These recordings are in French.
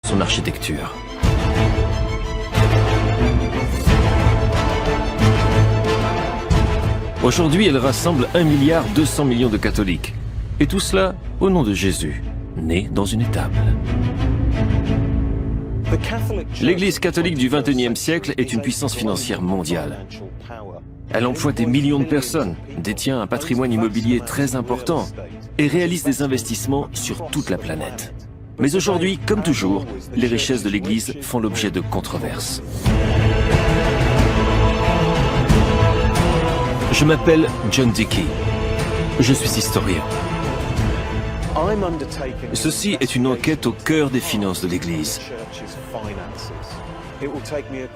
son architecture. Aujourd'hui, elle rassemble 1,2 milliard de catholiques. Et tout cela au nom de Jésus, né dans une étable. L'Église catholique du XXIe siècle est une puissance financière mondiale. Elle emploie des millions de personnes, détient un patrimoine immobilier très important et réalise des investissements sur toute la planète. Mais aujourd'hui, comme toujours, les richesses de l'Église font l'objet de controverses. Je m'appelle John Dickey. Je suis historien. Ceci est une enquête au cœur des finances de l'Église.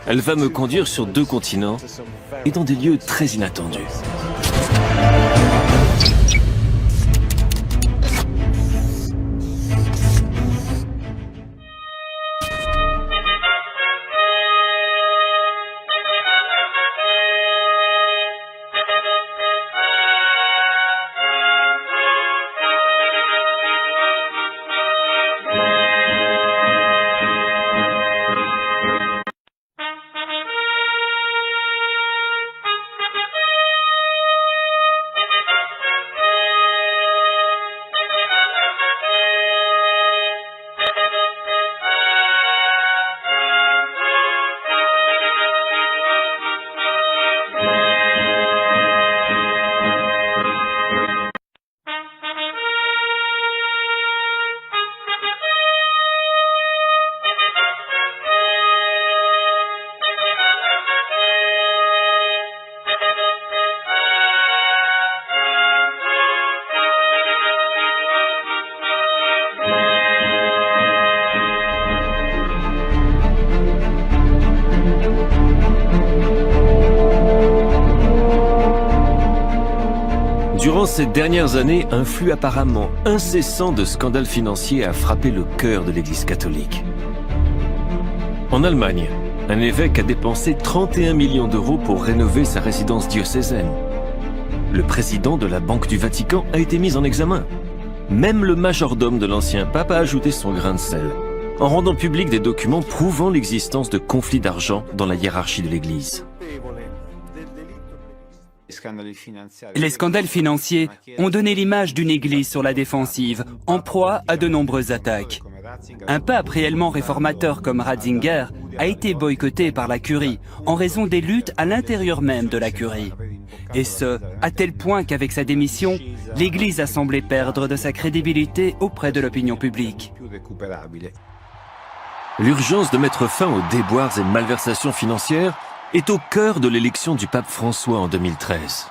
Elle va me conduire sur 2 continents et dans des lieux très inattendus. Durant ces dernières années, un flux apparemment incessant de scandales financiers a frappé le cœur de l'Église catholique. En Allemagne, un évêque a dépensé 31 millions d'euros pour rénover sa résidence diocésaine. Le président de la Banque du Vatican a été mis en examen. Même le majordome de l'ancien pape a ajouté son grain de sel, en rendant public des documents prouvant l'existence de conflits d'argent dans la hiérarchie de l'Église. Les scandales financiers ont donné l'image d'une Église sur la défensive, en proie à de nombreuses attaques. Un pape réellement réformateur comme Ratzinger a été boycotté par la Curie en raison des luttes à l'intérieur même de la Curie. Et ce, à tel point qu'avec sa démission, l'Église a semblé perdre de sa crédibilité auprès de l'opinion publique. L'urgence de mettre fin aux déboires et malversations financières est au cœur de l'élection du pape François en 2013.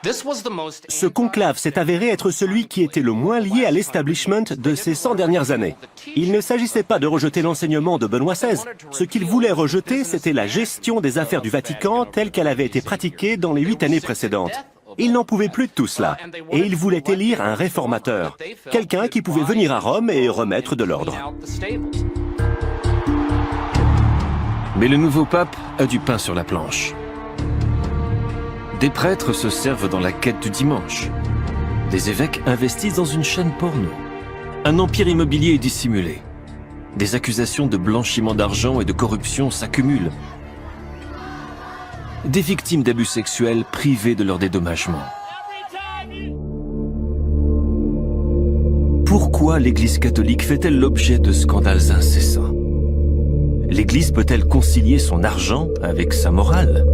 Ce conclave s'est avéré être celui qui était le moins lié à l'establishment de ces 100 dernières années. Il ne s'agissait pas de rejeter l'enseignement de Benoît XVI. Ce qu'il voulait rejeter, c'était la gestion des affaires du Vatican telle qu'elle avait été pratiquée dans les 8 années précédentes. Il n'en pouvait plus de tout cela, et il voulait élire un réformateur, quelqu'un qui pouvait venir à Rome et remettre de l'ordre. Mais le nouveau pape a du pain sur la planche. Des prêtres se servent dans la quête du dimanche. Des évêques investissent dans une chaîne porno. Un empire immobilier est dissimulé. Des accusations de blanchiment d'argent et de corruption s'accumulent. Des victimes d'abus sexuels privées de leur dédommagement. Pourquoi l'Église catholique fait-elle l'objet de scandales incessants? L'Église peut-elle concilier son argent avec sa morale?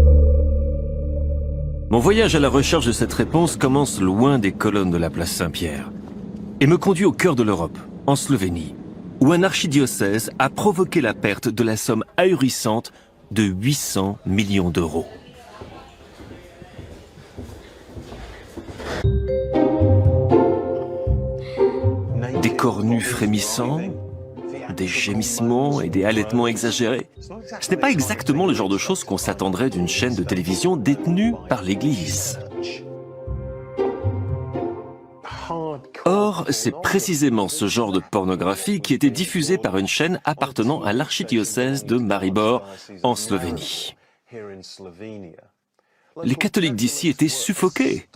Mon voyage à la recherche de cette réponse commence loin des colonnes de la place Saint-Pierre et me conduit au cœur de l'Europe, en Slovénie, où un archidiocèse a provoqué la perte de la somme ahurissante de 800 millions d'euros. Des corps nus frémissants, des gémissements et des halètements exagérés. Ce n'est pas exactement le genre de choses qu'on s'attendrait d'une chaîne de télévision détenue par l'Église. Or, c'est précisément ce genre de pornographie qui était diffusé par une chaîne appartenant à l'archidiocèse de Maribor, en Slovénie. Les catholiques d'ici étaient suffoqués.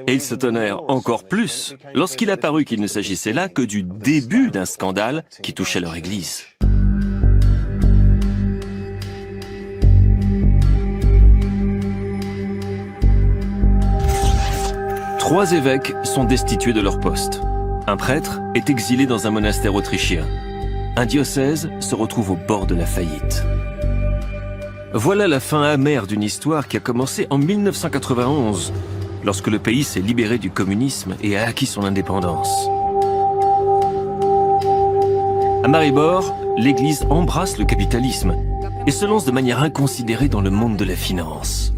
Et ils s'étonnèrent encore plus lorsqu'il apparut qu'il ne s'agissait là que du début d'un scandale qui touchait leur église. Trois évêques sont destitués de leur poste. Un prêtre est exilé dans un monastère autrichien. Un diocèse se retrouve au bord de la faillite. Voilà la fin amère d'une histoire qui a commencé en 1991, lorsque le pays s'est libéré du communisme et a acquis son indépendance. À Maribor, l'Église embrasse le capitalisme et se lance de manière inconsidérée dans le monde de la finance.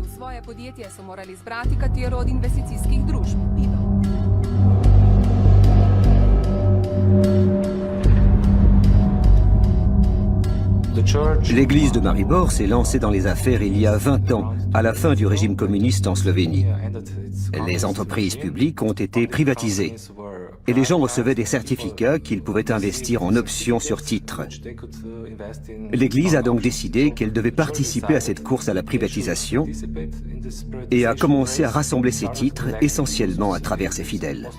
L'église de Maribor s'est lancée dans les affaires il y a 20 ans, à la fin du régime communiste en Slovénie. Les entreprises publiques ont été privatisées et les gens recevaient des certificats qu'ils pouvaient investir en options sur titres. L'église a donc décidé qu'elle devait participer à cette course à la privatisation et a commencé à rassembler ses titres essentiellement à travers ses fidèles.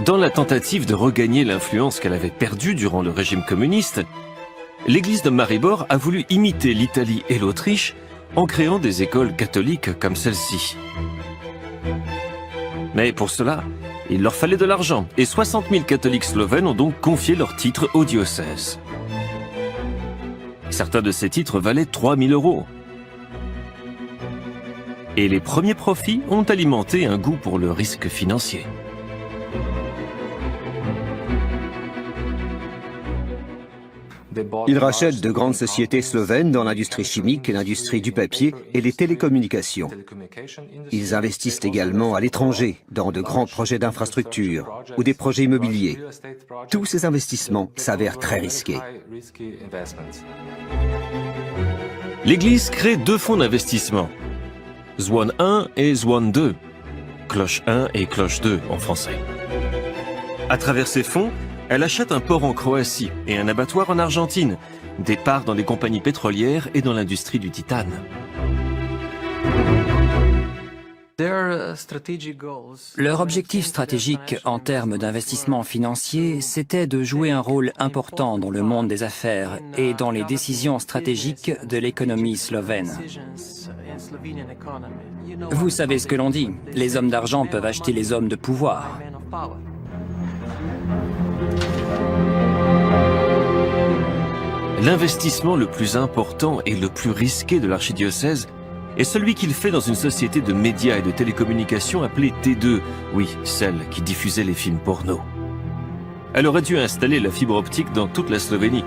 Dans la tentative de regagner l'influence qu'elle avait perdue durant le régime communiste, l'église de Maribor a voulu imiter l'Italie et l'Autriche en créant des écoles catholiques comme celle-ci. Mais pour cela, il leur fallait de l'argent et 60 000 catholiques slovènes ont donc confié leurs titres au diocèse. Certains de ces titres valaient 3 000 €. Et les premiers profits ont alimenté un goût pour le risque financier. Ils rachètent de grandes sociétés slovènes dans l'industrie chimique, l'industrie du papier et les télécommunications. Ils investissent également à l'étranger, dans de grands projets d'infrastructure ou des projets immobiliers. Tous ces investissements s'avèrent très risqués. L'Église crée deux fonds d'investissement, Zwan 1 et Zwan 2, Cloche 1 et Cloche 2 en français. À travers ces fonds, elle achète un port en Croatie et un abattoir en Argentine, des parts dans des compagnies pétrolières et dans l'industrie du titane. Leur objectif stratégique en termes d'investissement financier, c'était de jouer un rôle important dans le monde des affaires et dans les décisions stratégiques de l'économie slovène. Vous savez ce que l'on dit, les hommes d'argent peuvent acheter les hommes de pouvoir. L'investissement le plus important et le plus risqué de l'archidiocèse est celui qu'il fait dans une société de médias et de télécommunications appelée T2, oui, celle qui diffusait les films porno. Elle aurait dû installer la fibre optique dans toute la Slovénie.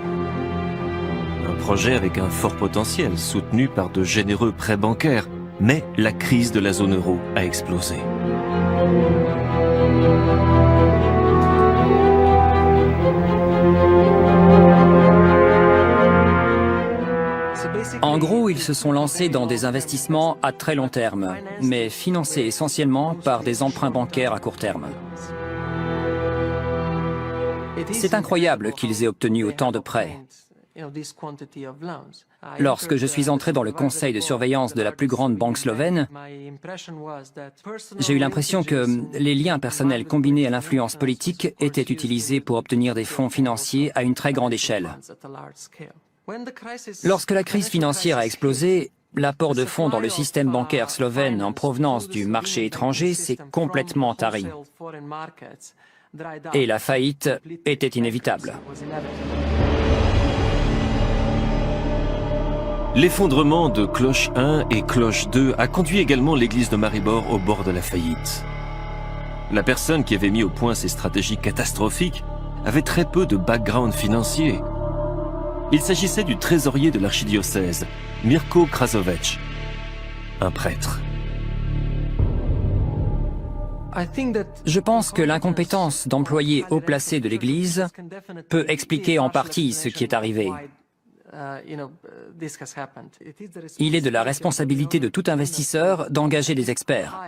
Un projet avec un fort potentiel, soutenu par de généreux prêts bancaires, mais la crise de la zone euro a explosé. En gros, ils se sont lancés dans des investissements à très long terme, mais financés essentiellement par des emprunts bancaires à court terme. C'est incroyable qu'ils aient obtenu autant de prêts. Lorsque je suis entré dans le conseil de surveillance de la plus grande banque slovène, j'ai eu l'impression que les liens personnels combinés à l'influence politique étaient utilisés pour obtenir des fonds financiers à une très grande échelle. Lorsque la crise financière a explosé, l'apport de fonds dans le système bancaire slovène en provenance du marché étranger s'est complètement tari. Et la faillite était inévitable. L'effondrement de Cloche 1 et Cloche 2 a conduit également l'église de Maribor au bord de la faillite. La personne qui avait mis au point ces stratégies catastrophiques avait très peu de background financier. Il s'agissait du trésorier de l'archidiocèse, Mirko Krasovec, un prêtre. Je pense que l'incompétence d'employés haut placés de l'Église peut expliquer en partie ce qui est arrivé. Il est de la responsabilité de tout investisseur d'engager des experts.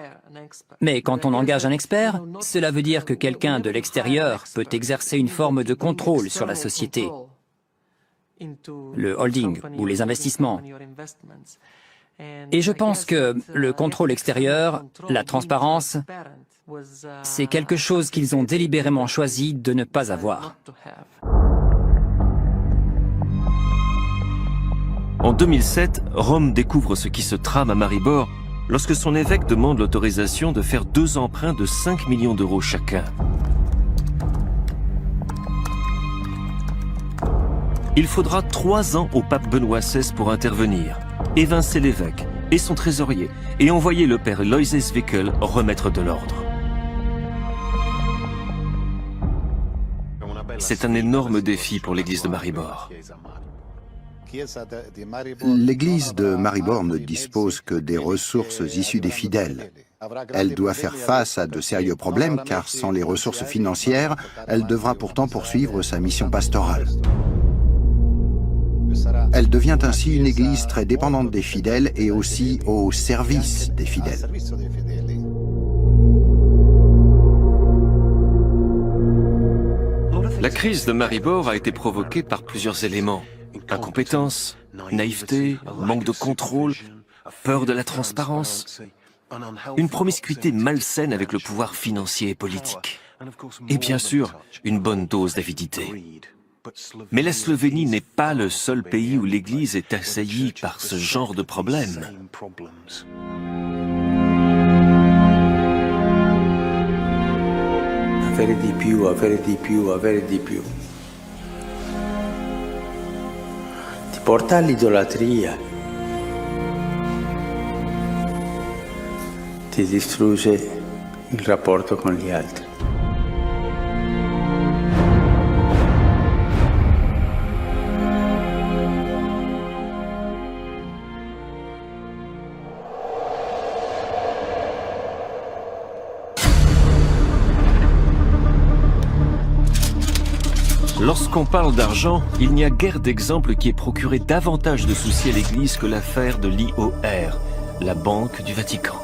Mais quand on engage un expert, cela veut dire que quelqu'un de l'extérieur peut exercer une forme de contrôle sur la société, le holding ou les investissements. Et je pense que le contrôle extérieur, la transparence, c'est quelque chose qu'ils ont délibérément choisi de ne pas avoir. En 2007, Rome découvre ce qui se trame à Maribor lorsque son évêque demande l'autorisation de faire 2 emprunts de 5 millions d'euros chacun. Il faudra 3 ans au pape Benoît XVI pour intervenir, évincer l'évêque et son trésorier et envoyer le père Loïs Wickel remettre de l'ordre. C'est un énorme défi pour l'église de Maribor. L'église de Maribor ne dispose que des ressources issues des fidèles. Elle doit faire face à de sérieux problèmes car sans les ressources financières, elle devra pourtant poursuivre sa mission pastorale. Elle devient ainsi une église très dépendante des fidèles et aussi au service des fidèles. La crise de Maribor a été provoquée par plusieurs éléments. Incompétence, naïveté, manque de contrôle, peur de la transparence, une promiscuité malsaine avec le pouvoir financier et politique. Et bien sûr, une bonne dose d'avidité. Mais la Slovénie n'est pas le seul pays où l'Église est assaillie par ce genre de problème. Avere di più, avere di più, avere di più. Ti porta all'idolatria. Ti distrugge il rapporto con gli altri. Lorsqu'on parle d'argent, il n'y a guère d'exemple qui ait procuré davantage de soucis à l'Église que l'affaire de l'IOR, la Banque du Vatican.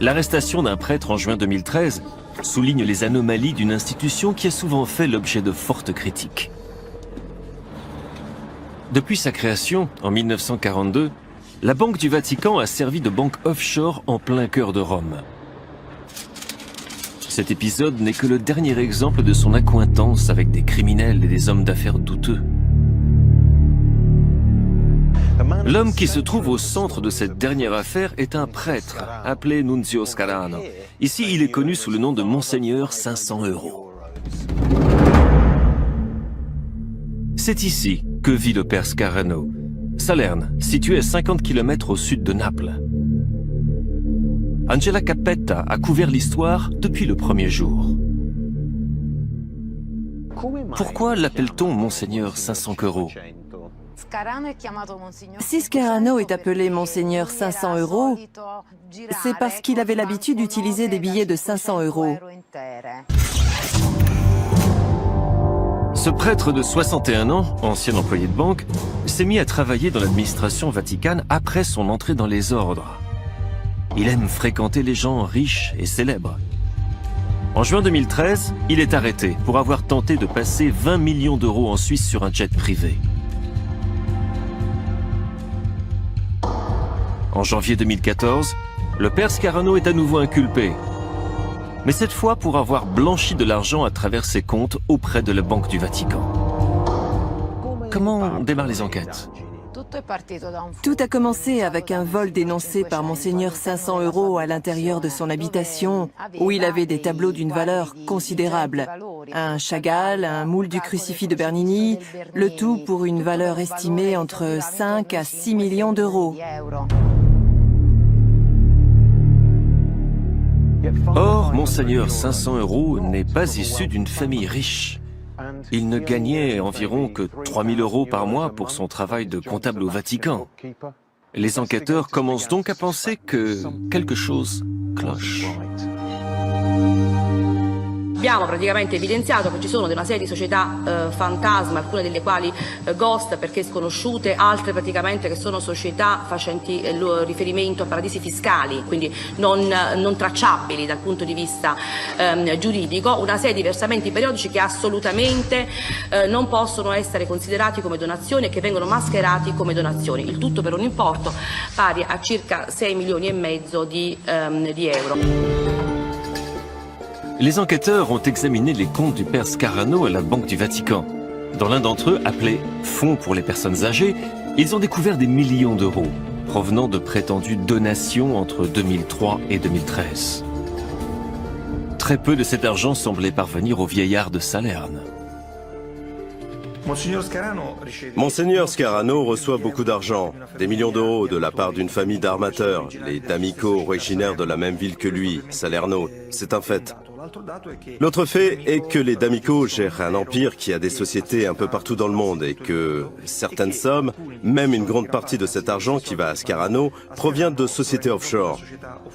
L'arrestation d'un prêtre en juin 2013 souligne les anomalies d'une institution qui a souvent fait l'objet de fortes critiques. Depuis sa création, en 1942, la Banque du Vatican a servi de banque offshore en plein cœur de Rome. Cet épisode n'est que le dernier exemple de son accointance avec des criminels et des hommes d'affaires douteux. L'homme qui se trouve au centre de cette dernière affaire est un prêtre, appelé Nunzio Scarano. Ici, il est connu sous le nom de Monseigneur 500 €. C'est ici que vit le père Scarano, Salerne, situé à 50 km au sud de Naples. Angela Cappetta a couvert l'histoire depuis le premier jour. Pourquoi l'appelle-t-on Monseigneur 500 €? Si Scarano est appelé Monseigneur 500 €, c'est parce qu'il avait l'habitude d'utiliser des billets de 500 €. Ce prêtre de 61 ans, ancien employé de banque, s'est mis à travailler dans l'administration vaticane après son entrée dans les ordres. Il aime fréquenter les gens riches et célèbres. En juin 2013, il est arrêté pour avoir tenté de passer 20 millions d'euros en Suisse sur un jet privé. En janvier 2014, le père Scarano est à nouveau inculpé, mais cette fois pour avoir blanchi de l'argent à travers ses comptes auprès de la Banque du Vatican. Comment démarrent les enquêtes? Tout a commencé avec un vol dénoncé par Monseigneur 500 € à l'intérieur de son habitation, où il avait des tableaux d'une valeur considérable. Un Chagall, un moule du crucifix de Bernini, le tout pour une valeur estimée entre 5 à 6 millions d'euros. Or, Monseigneur 500 € n'est pas issu d'une famille riche. Il ne gagnait environ que 3 000 € par mois pour son travail de comptable au Vatican. Les enquêteurs commencent donc à penser que quelque chose cloche. abbiamo praticamente evidenziato che ci sono una serie di società fantasma, alcune delle quali ghost perché sconosciute, altre praticamente che sono società facenti riferimento a paradisi fiscali, quindi non tracciabili dal punto di vista giuridico, una serie di versamenti periodici che assolutamente non possono essere considerati come donazioni e che vengono mascherati come donazioni, il tutto per un importo pari a circa 6,5 milioni di euro. Les enquêteurs ont examiné les comptes du père Scarano à la Banque du Vatican. Dans l'un d'entre eux, appelé Fonds pour les personnes âgées, ils ont découvert des millions d'euros provenant de prétendues donations entre 2003 et 2013. Très peu de cet argent semblait parvenir au vieillard de Salerne. Monseigneur Scarano reçoit beaucoup d'argent, des millions d'euros de la part d'une famille d'armateurs, les D'Amico, originaires de la même ville que lui, Salerno. C'est un fait. L'autre fait est que les D'Amico gèrent un empire qui a des sociétés un peu partout dans le monde et que certaines sommes, même une grande partie de cet argent qui va à Scarano, provient de sociétés offshore.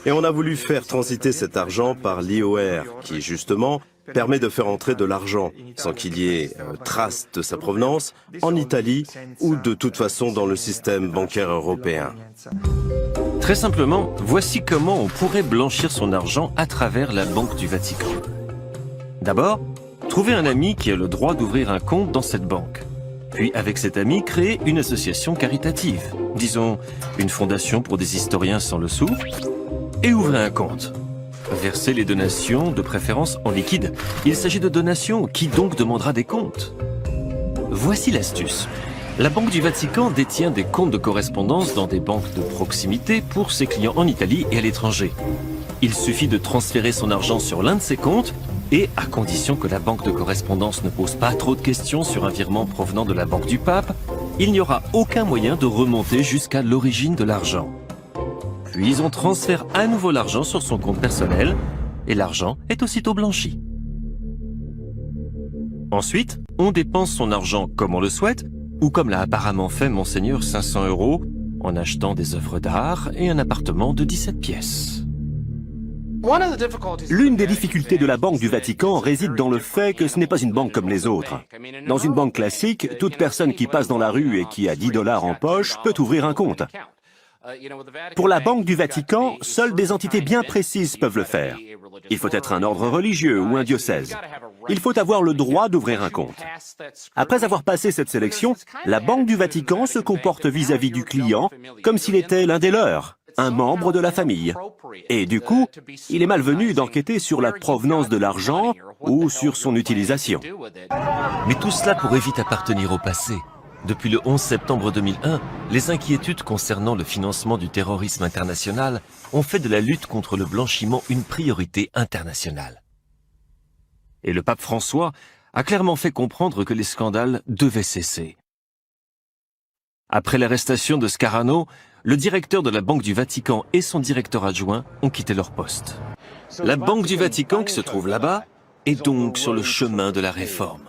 Et on a voulu faire transiter cet argent par l'IOR, qui justement permet de faire entrer de l'argent, sans qu'il y ait trace de sa provenance, en Italie ou de toute façon dans le système bancaire européen. Très simplement, voici comment on pourrait blanchir son argent à travers la Banque du Vatican. D'abord, trouver un ami qui a le droit d'ouvrir un compte dans cette banque. Puis, avec cet ami, créer une association caritative, disons une fondation pour des historiens sans le sou, et ouvrir un compte. Verser les donations, de préférence en liquide. Il s'agit de donations, qui donc demandera des comptes? Voici l'astuce. La Banque du Vatican détient des comptes de correspondance dans des banques de proximité pour ses clients en Italie et à l'étranger. Il suffit de transférer son argent sur l'un de ces comptes et, à condition que la banque de correspondance ne pose pas trop de questions sur un virement provenant de la Banque du Pape, il n'y aura aucun moyen de remonter jusqu'à l'origine de l'argent. Puis on transfère à nouveau l'argent sur son compte personnel et l'argent est aussitôt blanchi. Ensuite, on dépense son argent comme on le souhaite ou comme l'a apparemment fait Monseigneur 500 € en achetant des œuvres d'art et un appartement de 17 pièces. L'une des difficultés de la Banque du Vatican réside dans le fait que ce n'est pas une banque comme les autres. Dans une banque classique, toute personne qui passe dans la rue et qui a 10 $ en poche peut ouvrir un compte. Pour la Banque du Vatican, seules des entités bien précises peuvent le faire. Il faut être un ordre religieux ou un diocèse. Il faut avoir le droit d'ouvrir un compte. Après avoir passé cette sélection, la Banque du Vatican se comporte vis-à-vis du client comme s'il était l'un des leurs, un membre de la famille. Et du coup, il est malvenu d'enquêter sur la provenance de l'argent ou sur son utilisation. Mais tout cela pourrait vite appartenir au passé. Depuis le 11 septembre 2001, les inquiétudes concernant le financement du terrorisme international ont fait de la lutte contre le blanchiment une priorité internationale. Et le pape François a clairement fait comprendre que les scandales devaient cesser. Après l'arrestation de Scarano, le directeur de la Banque du Vatican et son directeur adjoint ont quitté leur poste. La Banque du Vatican, qui se trouve là-bas, est donc sur le chemin de la réforme.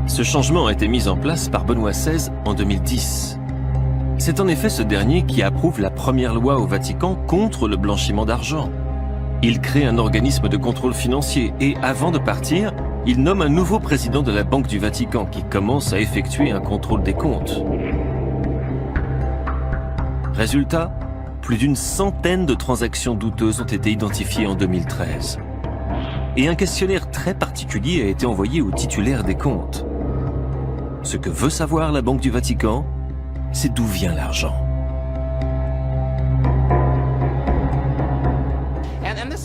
Ce changement a été mis en place par Benoît XVI en 2010. C'est en effet ce dernier qui approuve la première loi au Vatican contre le blanchiment d'argent. Il crée un organisme de contrôle financier et, avant de partir, il nomme un nouveau président de la Banque du Vatican qui commence à effectuer un contrôle des comptes. Résultat, plus d'une centaine de transactions douteuses ont été identifiées en 2013. Et un questionnaire très particulier a été envoyé aux titulaires des comptes. Ce que veut savoir la Banque du Vatican, c'est d'où vient l'argent.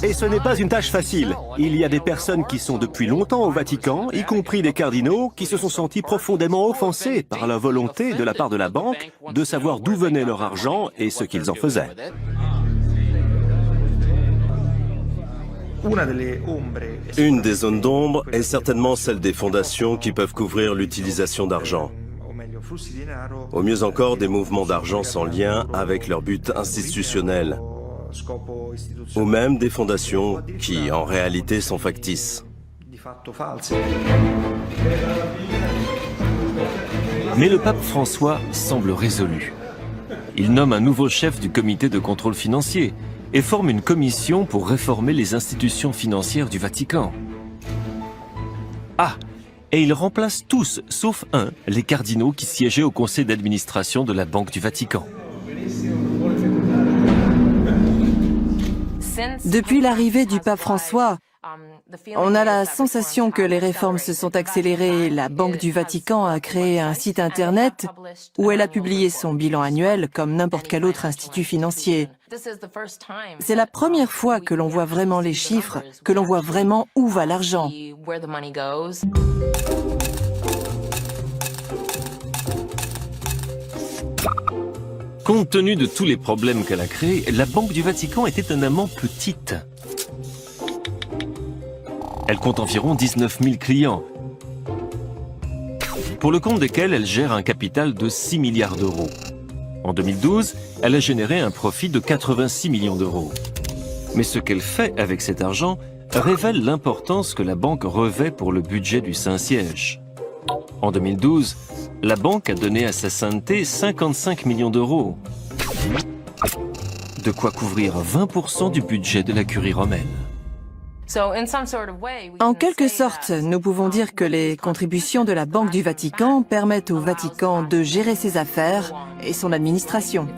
Et ce n'est pas une tâche facile. Il y a des personnes qui sont depuis longtemps au Vatican, y compris des cardinaux, qui se sont sentis profondément offensés par la volonté de la part de la banque de savoir d'où venait leur argent et ce qu'ils en faisaient. Une des zones d'ombre est certainement celle des fondations qui peuvent couvrir l'utilisation d'argent. Au mieux encore, des mouvements d'argent sans lien avec leur but institutionnel. Ou même des fondations qui, en réalité, sont factices. Mais le pape François semble résolu. Il nomme un nouveau chef du comité de contrôle financier et forme une commission pour réformer les institutions financières du Vatican. Ah, et il remplace tous, sauf un, les cardinaux qui siégeaient au conseil d'administration de la Banque du Vatican. Depuis l'arrivée du pape François, on a la sensation que les réformes se sont accélérées. La Banque du Vatican a créé un site internet où elle a publié son bilan annuel comme n'importe quel autre institut financier. C'est la première fois que l'on voit vraiment les chiffres, que l'on voit vraiment où va l'argent. Compte tenu de tous les problèmes qu'elle a créés, la Banque du Vatican est étonnamment petite. Elle compte environ 19 000 clients, pour le compte desquels elle gère un capital de 6 milliards d'euros. En 2012, elle a généré un profit de 86 millions d'euros. Mais ce qu'elle fait avec cet argent révèle l'importance que la banque revêt pour le budget du Saint-Siège. En 2012, la banque a donné à sa sainteté 55 millions d'euros. De quoi couvrir 20% du budget de la curie romaine. En quelque sorte, nous pouvons dire que les contributions de la Banque du Vatican permettent au Vatican de gérer ses affaires et son administration.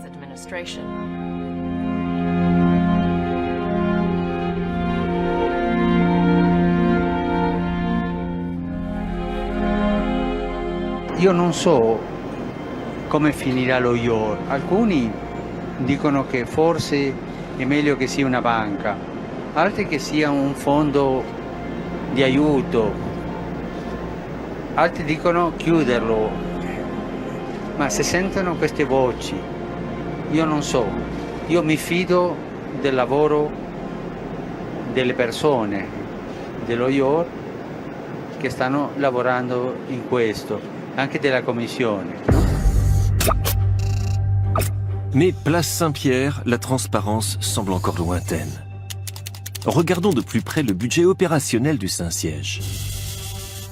Io non so come finirà lo IOR. Alcuni dicono che forse è meglio che sia una banca, altri che sia un fondo di aiuto, altri dicono chiuderlo. Ma se sentono queste voci, io non so. Io mi fido del lavoro delle persone dello IOR che stanno lavorando in questo. Anche della commissione. Mais place Saint-Pierre, la transparence semble encore lointaine. Regardons de plus près le budget opérationnel du Saint-Siège.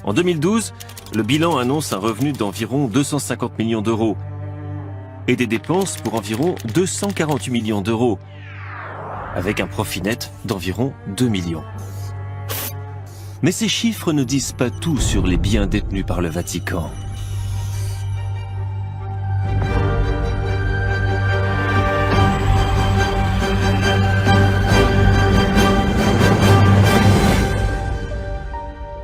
En 2012, le bilan annonce un revenu d'environ 250 millions d'euros et des dépenses pour environ 248 millions d'euros, avec un profit net d'environ 2 millions. Mais ces chiffres ne disent pas tout sur les biens détenus par le Vatican.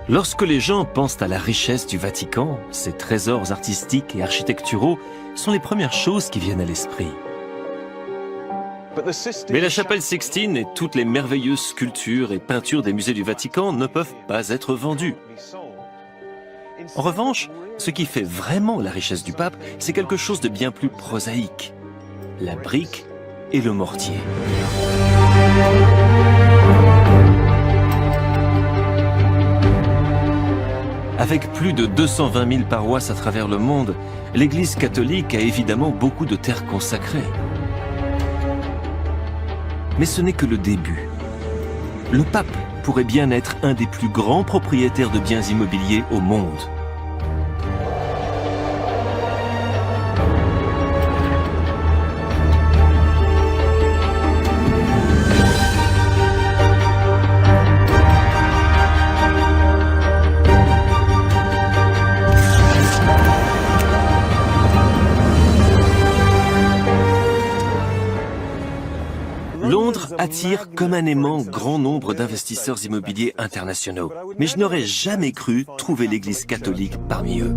Lorsque les gens pensent à la richesse du Vatican, ses trésors artistiques et architecturaux sont les premières choses qui viennent à l'esprit. Mais la chapelle Sixtine et toutes les merveilleuses sculptures et peintures des musées du Vatican ne peuvent pas être vendues. En revanche, ce qui fait vraiment la richesse du pape, c'est quelque chose de bien plus prosaïque. La brique et le mortier. Avec plus de 220 000 paroisses à travers le monde, l'Église catholique a évidemment beaucoup de terres consacrées. Mais ce n'est que le début. Le pape pourrait bien être un des plus grands propriétaires de biens immobiliers au monde. Londres attire comme un aimant grand nombre d'investisseurs immobiliers internationaux, mais je n'aurais jamais cru trouver l'Église catholique parmi eux.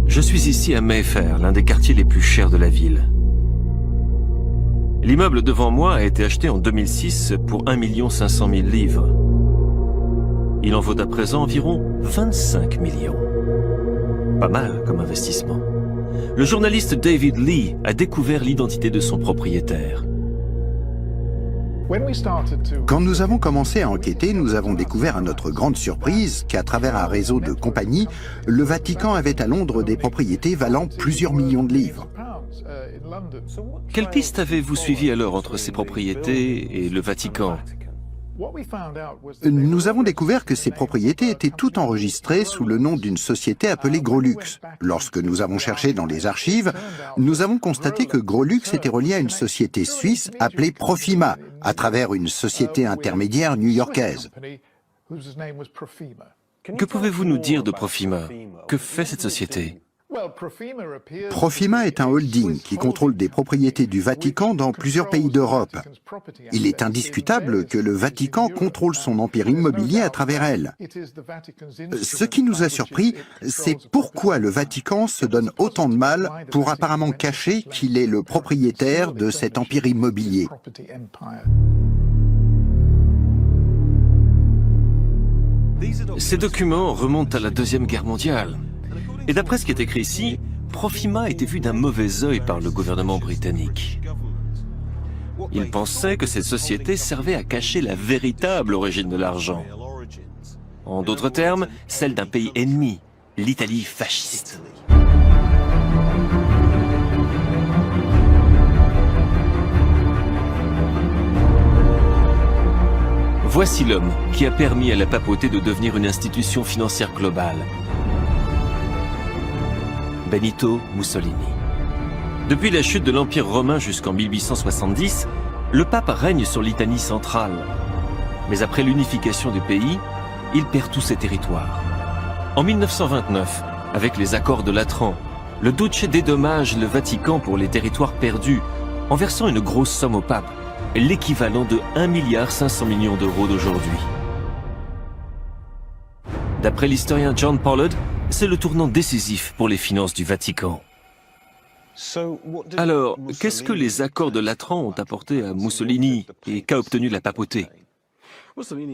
Je suis ici à Mayfair, l'un des quartiers les plus chers de la ville. L'immeuble devant moi a été acheté en 2006 pour 1 500 000 livres. Il en vaut à présent environ 25 millions. Pas mal comme investissement. Le journaliste David Lee a découvert l'identité de son propriétaire. Quand nous avons commencé à enquêter, nous avons découvert à notre grande surprise qu'à travers un réseau de compagnies, le Vatican avait à Londres des propriétés valant plusieurs millions de livres. Quelle piste avez-vous suivi alors entre ces propriétés et le Vatican? Nous avons découvert que ces propriétés étaient toutes enregistrées sous le nom d'une société appelée Grolux. Lorsque nous avons cherché dans les archives, nous avons constaté que Grolux était relié à une société suisse appelée Profima, à travers une société intermédiaire new-yorkaise. Que pouvez-vous nous dire de Profima? Que fait cette société? Profima est un holding qui contrôle des propriétés du Vatican dans plusieurs pays d'Europe. Il est indiscutable que le Vatican contrôle son empire immobilier à travers elle. Ce qui nous a surpris, c'est pourquoi le Vatican se donne autant de mal pour apparemment cacher qu'il est le propriétaire de cet empire immobilier. Ces documents remontent à la Deuxième Guerre mondiale. Et d'après ce qui est écrit ici, Profima était vu d'un mauvais œil par le gouvernement britannique. Il pensait que cette société servait à cacher la véritable origine de l'argent. En d'autres termes, celle d'un pays ennemi, l'Italie fasciste. Voici l'homme qui a permis à la papauté de devenir une institution financière globale. Benito Mussolini. Depuis la chute de l'Empire romain jusqu'en 1870, le pape règne sur l'Italie centrale. Mais après l'unification du pays, il perd tous ses territoires. En 1929, avec les accords de Latran, le Duce dédommage le Vatican pour les territoires perdus en versant une grosse somme au pape, l'équivalent de 1,5 milliard d'euros d'aujourd'hui. D'après l'historien John Pollard, c'est le tournant décisif pour les finances du Vatican. Alors, qu'est-ce que les accords de Latran ont apporté à Mussolini et qu'a obtenu la papauté?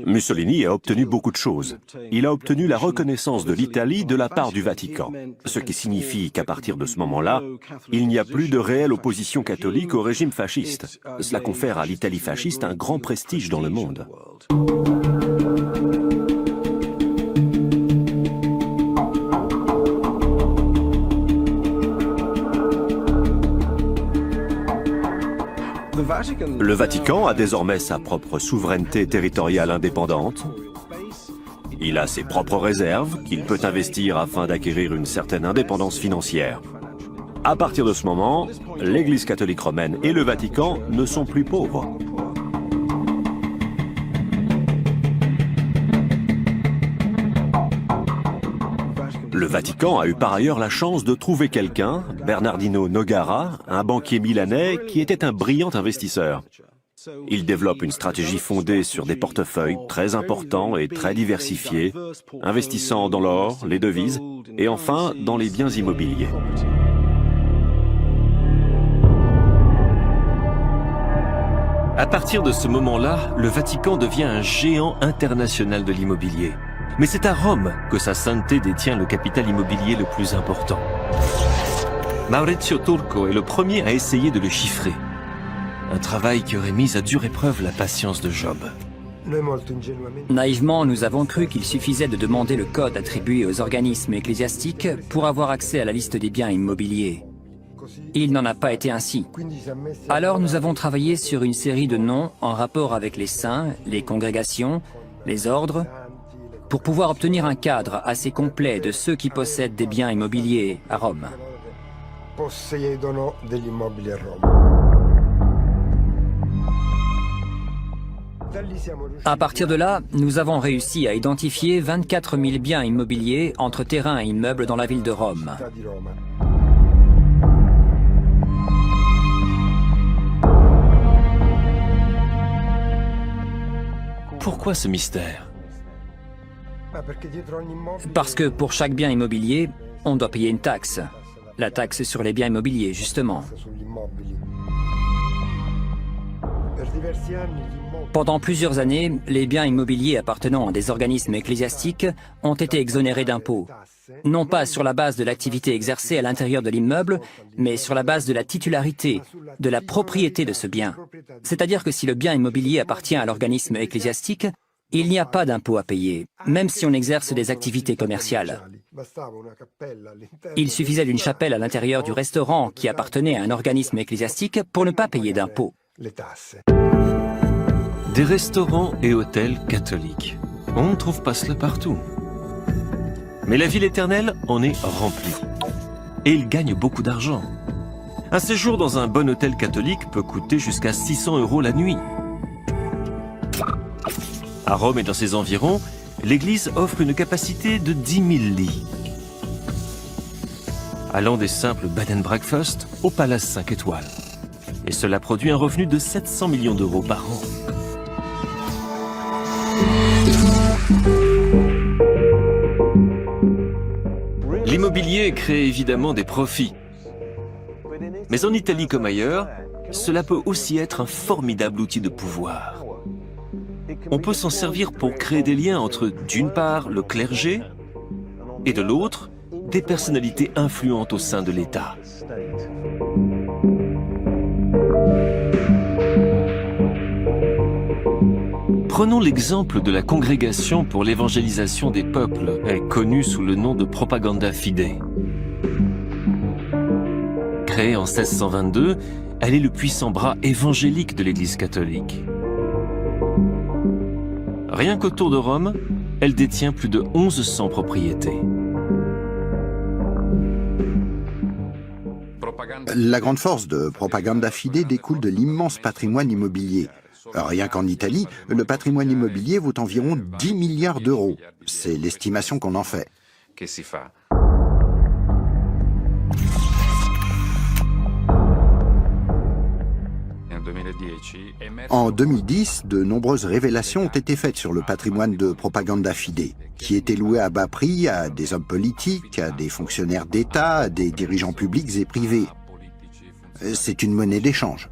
Mussolini a obtenu beaucoup de choses. Il a obtenu la reconnaissance de l'Italie de la part du Vatican, ce qui signifie qu'à partir de ce moment-là, il n'y a plus de réelle opposition catholique au régime fasciste. Cela confère à l'Italie fasciste un grand prestige dans le monde. Le Vatican a désormais sa propre souveraineté territoriale indépendante. Il a ses propres réserves qu'il peut investir afin d'acquérir une certaine indépendance financière. À partir de ce moment, l'Église catholique romaine et le Vatican ne sont plus pauvres. Le Vatican a eu par ailleurs la chance de trouver quelqu'un, Bernardino Nogara, un banquier milanais qui était un brillant investisseur. Il développe une stratégie fondée sur des portefeuilles très importants et très diversifiés, investissant dans l'or, les devises et enfin dans les biens immobiliers. À partir de ce moment-là, le Vatican devient un géant international de l'immobilier. Mais c'est à Rome que sa sainteté détient le capital immobilier le plus important. Maurizio Turco est le premier à essayer de le chiffrer. Un travail qui aurait mis à dure épreuve la patience de Job. Naïvement, nous avons cru qu'il suffisait de demander le code attribué aux organismes ecclésiastiques pour avoir accès à la liste des biens immobiliers. Il n'en a pas été ainsi. Alors nous avons travaillé sur une série de noms en rapport avec les saints, les congrégations, les ordres, pour pouvoir obtenir un cadre assez complet de ceux qui possèdent des biens immobiliers à Rome. À partir de là, nous avons réussi à identifier 24 000 biens immobiliers entre terrains et immeubles dans la ville de Rome. Pourquoi ce mystère? Parce que pour chaque bien immobilier, on doit payer une taxe. La taxe sur les biens immobiliers, justement. Pendant plusieurs années, les biens immobiliers appartenant à des organismes ecclésiastiques ont été exonérés d'impôts. Non pas sur la base de l'activité exercée à l'intérieur de l'immeuble, mais sur la base de la titularité, de la propriété de ce bien. C'est-à-dire que si le bien immobilier appartient à l'organisme ecclésiastique, il n'y a pas d'impôt à payer, même si on exerce des activités commerciales. Il suffisait d'une chapelle à l'intérieur du restaurant qui appartenait à un organisme ecclésiastique pour ne pas payer d'impôts. Des restaurants et hôtels catholiques. On ne trouve pas cela partout. Mais la ville éternelle en est remplie. Et il gagne beaucoup d'argent. Un séjour dans un bon hôtel catholique peut coûter jusqu'à 600 € la nuit. À Rome et dans ses environs, l'église offre une capacité de 10 000 lits. Allant des simples bed and breakfast au palace 5 étoiles. Et cela produit un revenu de 700 millions d'euros par an. L'immobilier crée évidemment des profits. Mais en Italie comme ailleurs, cela peut aussi être un formidable outil de pouvoir. On peut s'en servir pour créer des liens entre, d'une part, le clergé, et de l'autre, des personnalités influentes au sein de l'État. Prenons l'exemple de la Congrégation pour l'évangélisation des peuples, connue sous le nom de Propaganda Fide. Créée en 1622, elle est le puissant bras évangélique de l'Église catholique. Rien qu'autour de Rome, elle détient plus de 1100 propriétés. La grande force de Propaganda Fide découle de l'immense patrimoine immobilier. Rien qu'en Italie, le patrimoine immobilier vaut environ 10 milliards d'euros. C'est l'estimation qu'on en fait. En 2010, de nombreuses révélations ont été faites sur le patrimoine de Propaganda Fide, qui était loué à bas prix à des hommes politiques, à des fonctionnaires d'État, à des dirigeants publics et privés. C'est une monnaie d'échange.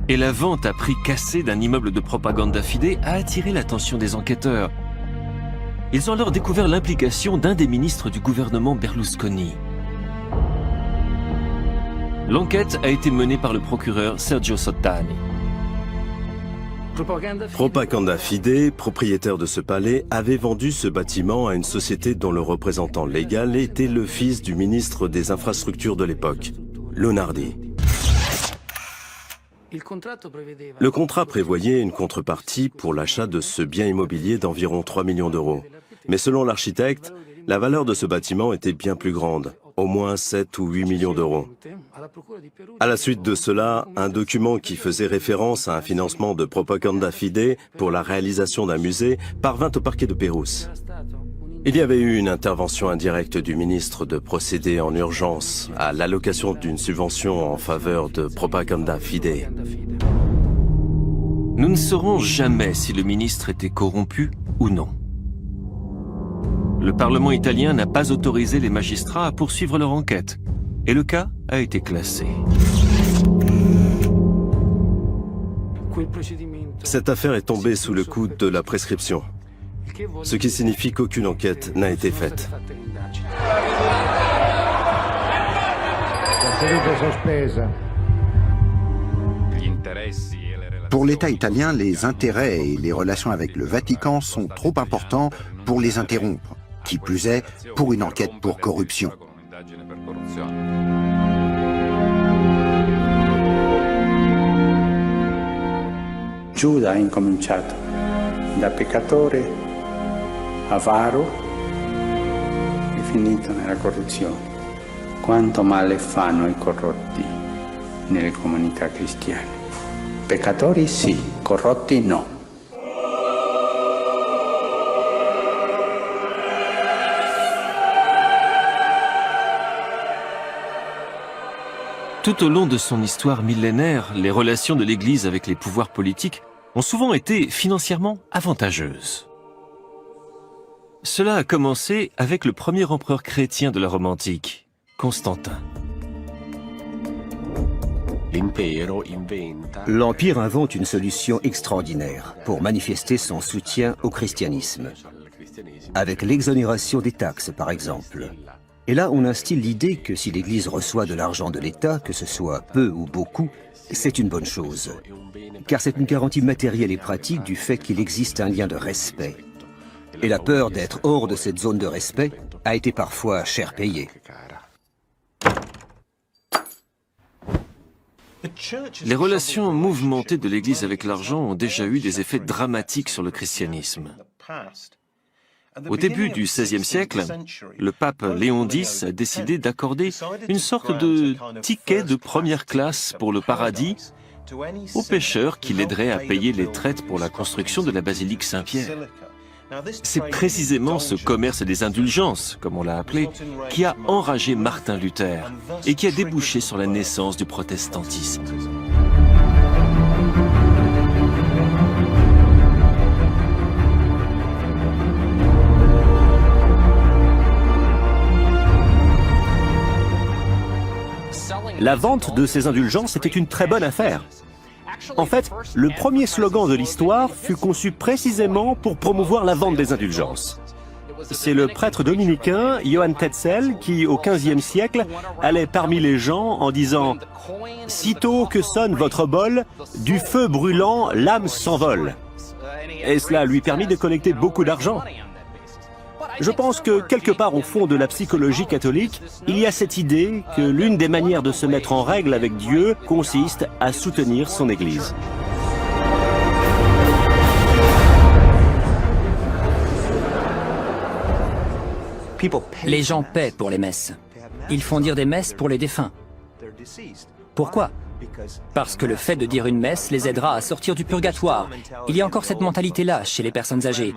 Et la vente à prix cassé d'un immeuble de Propaganda Fide a attiré l'attention des enquêteurs. Ils ont alors découvert l'implication d'un des ministres du gouvernement Berlusconi. L'enquête a été menée par le procureur Sergio Sottani. Propaganda Fide, propriétaire de ce palais, avait vendu ce bâtiment à une société dont le représentant légal était le fils du ministre des Infrastructures de l'époque, Lonardi. Le contrat prévoyait une contrepartie pour l'achat de ce bien immobilier d'environ 3 millions d'euros. Mais selon l'architecte, la valeur de ce bâtiment était bien plus grande, au moins 7 ou 8 millions d'euros. À la suite de cela, un document qui faisait référence à un financement de Propaganda Fide pour la réalisation d'un musée parvint au parquet de Pérouse. Il y avait eu une intervention indirecte du ministre de procéder en urgence à l'allocation d'une subvention en faveur de Propaganda Fide. Nous ne saurons jamais si le ministre était corrompu ou non. Le Parlement italien n'a pas autorisé les magistrats à poursuivre leur enquête, et le cas a été classé. Cette affaire est tombée sous le coup de la prescription, ce qui signifie qu'aucune enquête n'a été faite. Pour l'État italien, les intérêts et les relations avec le Vatican sont trop importants pour les interrompre. Qui plus est, pour une enquête pour corruption. Giuda ha incominciato da peccatore avaro e finito nella corruzione. Quanto male fanno i corrotti nelle comunità cristiane. Peccatori sì, corrotti no. Tout au long de son histoire millénaire, les relations de l'Église avec les pouvoirs politiques ont souvent été financièrement avantageuses. Cela a commencé avec le premier empereur chrétien de la Rome antique, Constantin. L'Empire invente une solution extraordinaire pour manifester son soutien au christianisme, avec l'exonération des taxes par exemple. Et là, on instille l'idée que si l'Église reçoit de l'argent de l'État, que ce soit peu ou beaucoup, c'est une bonne chose. Car c'est une garantie matérielle et pratique du fait qu'il existe un lien de respect. Et la peur d'être hors de cette zone de respect a été parfois cher payée. Les relations mouvementées de l'Église avec l'argent ont déjà eu des effets dramatiques sur le christianisme. Au début du XVIe siècle, le pape Léon X a décidé d'accorder une sorte de ticket de première classe pour le paradis aux pécheurs qui l'aideraient à payer les traites pour la construction de la basilique Saint-Pierre. C'est précisément ce commerce des indulgences, comme on l'a appelé, qui a enragé Martin Luther et qui a débouché sur la naissance du protestantisme. La vente de ces indulgences était une très bonne affaire. En fait, le premier slogan de l'histoire fut conçu précisément pour promouvoir la vente des indulgences. C'est le prêtre dominicain Johann Tetzel qui, au XVe siècle, allait parmi les gens en disant « Sitôt que sonne votre bol, du feu brûlant, l'âme s'envole ». Et cela lui permit de collecter beaucoup d'argent. Je pense que quelque part au fond de la psychologie catholique, il y a cette idée que l'une des manières de se mettre en règle avec Dieu consiste à soutenir son Église. Les gens paient pour les messes. Ils font dire des messes pour les défunts. Pourquoi? Parce que le fait de dire une messe les aidera à sortir du purgatoire. Il y a encore cette mentalité-là chez les personnes âgées.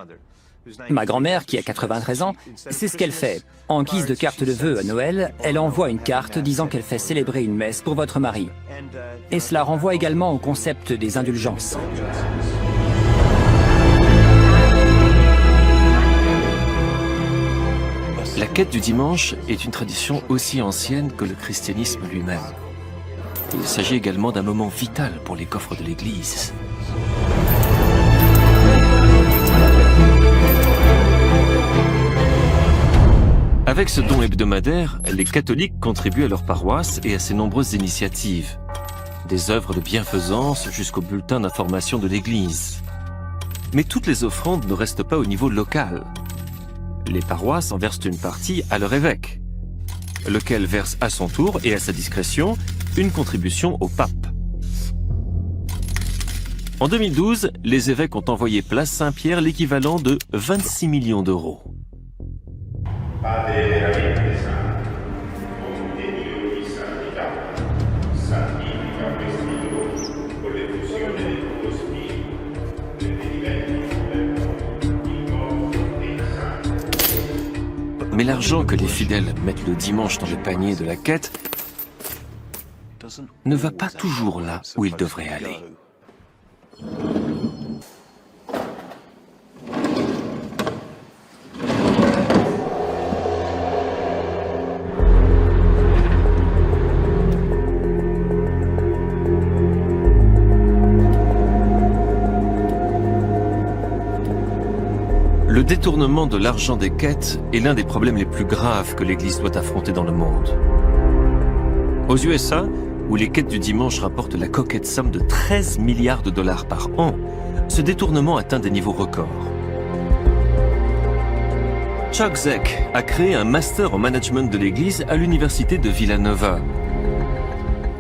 Ma grand-mère, qui a 93 ans, c'est ce qu'elle fait. En guise de carte de vœux à Noël, elle envoie une carte disant qu'elle fait célébrer une messe pour votre mari. Et cela renvoie également au concept des indulgences. La quête du dimanche est une tradition aussi ancienne que le christianisme lui-même. Il s'agit également d'un moment vital pour les coffres de l'Église. Avec ce don hebdomadaire, les catholiques contribuent à leur paroisse et à ses nombreuses initiatives. Des œuvres de bienfaisance jusqu'au bulletin d'information de l'Église. Mais toutes les offrandes ne restent pas au niveau local. Les paroisses en versent une partie à leur évêque, lequel verse à son tour et à sa discrétion une contribution au pape. En 2012, les évêques ont envoyé place Saint-Pierre l'équivalent de 26 millions d'euros. Mais l'argent que les fidèles mettent le dimanche dans le panier de la quête ne va pas toujours là où il devrait aller. Le détournement de l'argent des quêtes est l'un des problèmes les plus graves que l'Église doit affronter dans le monde. Aux USA, où les quêtes du dimanche rapportent la coquette somme de 13 milliards de dollars par an, ce détournement atteint des niveaux records. Chuck Zeck a créé un master en management de l'Église à l'université de Villanova.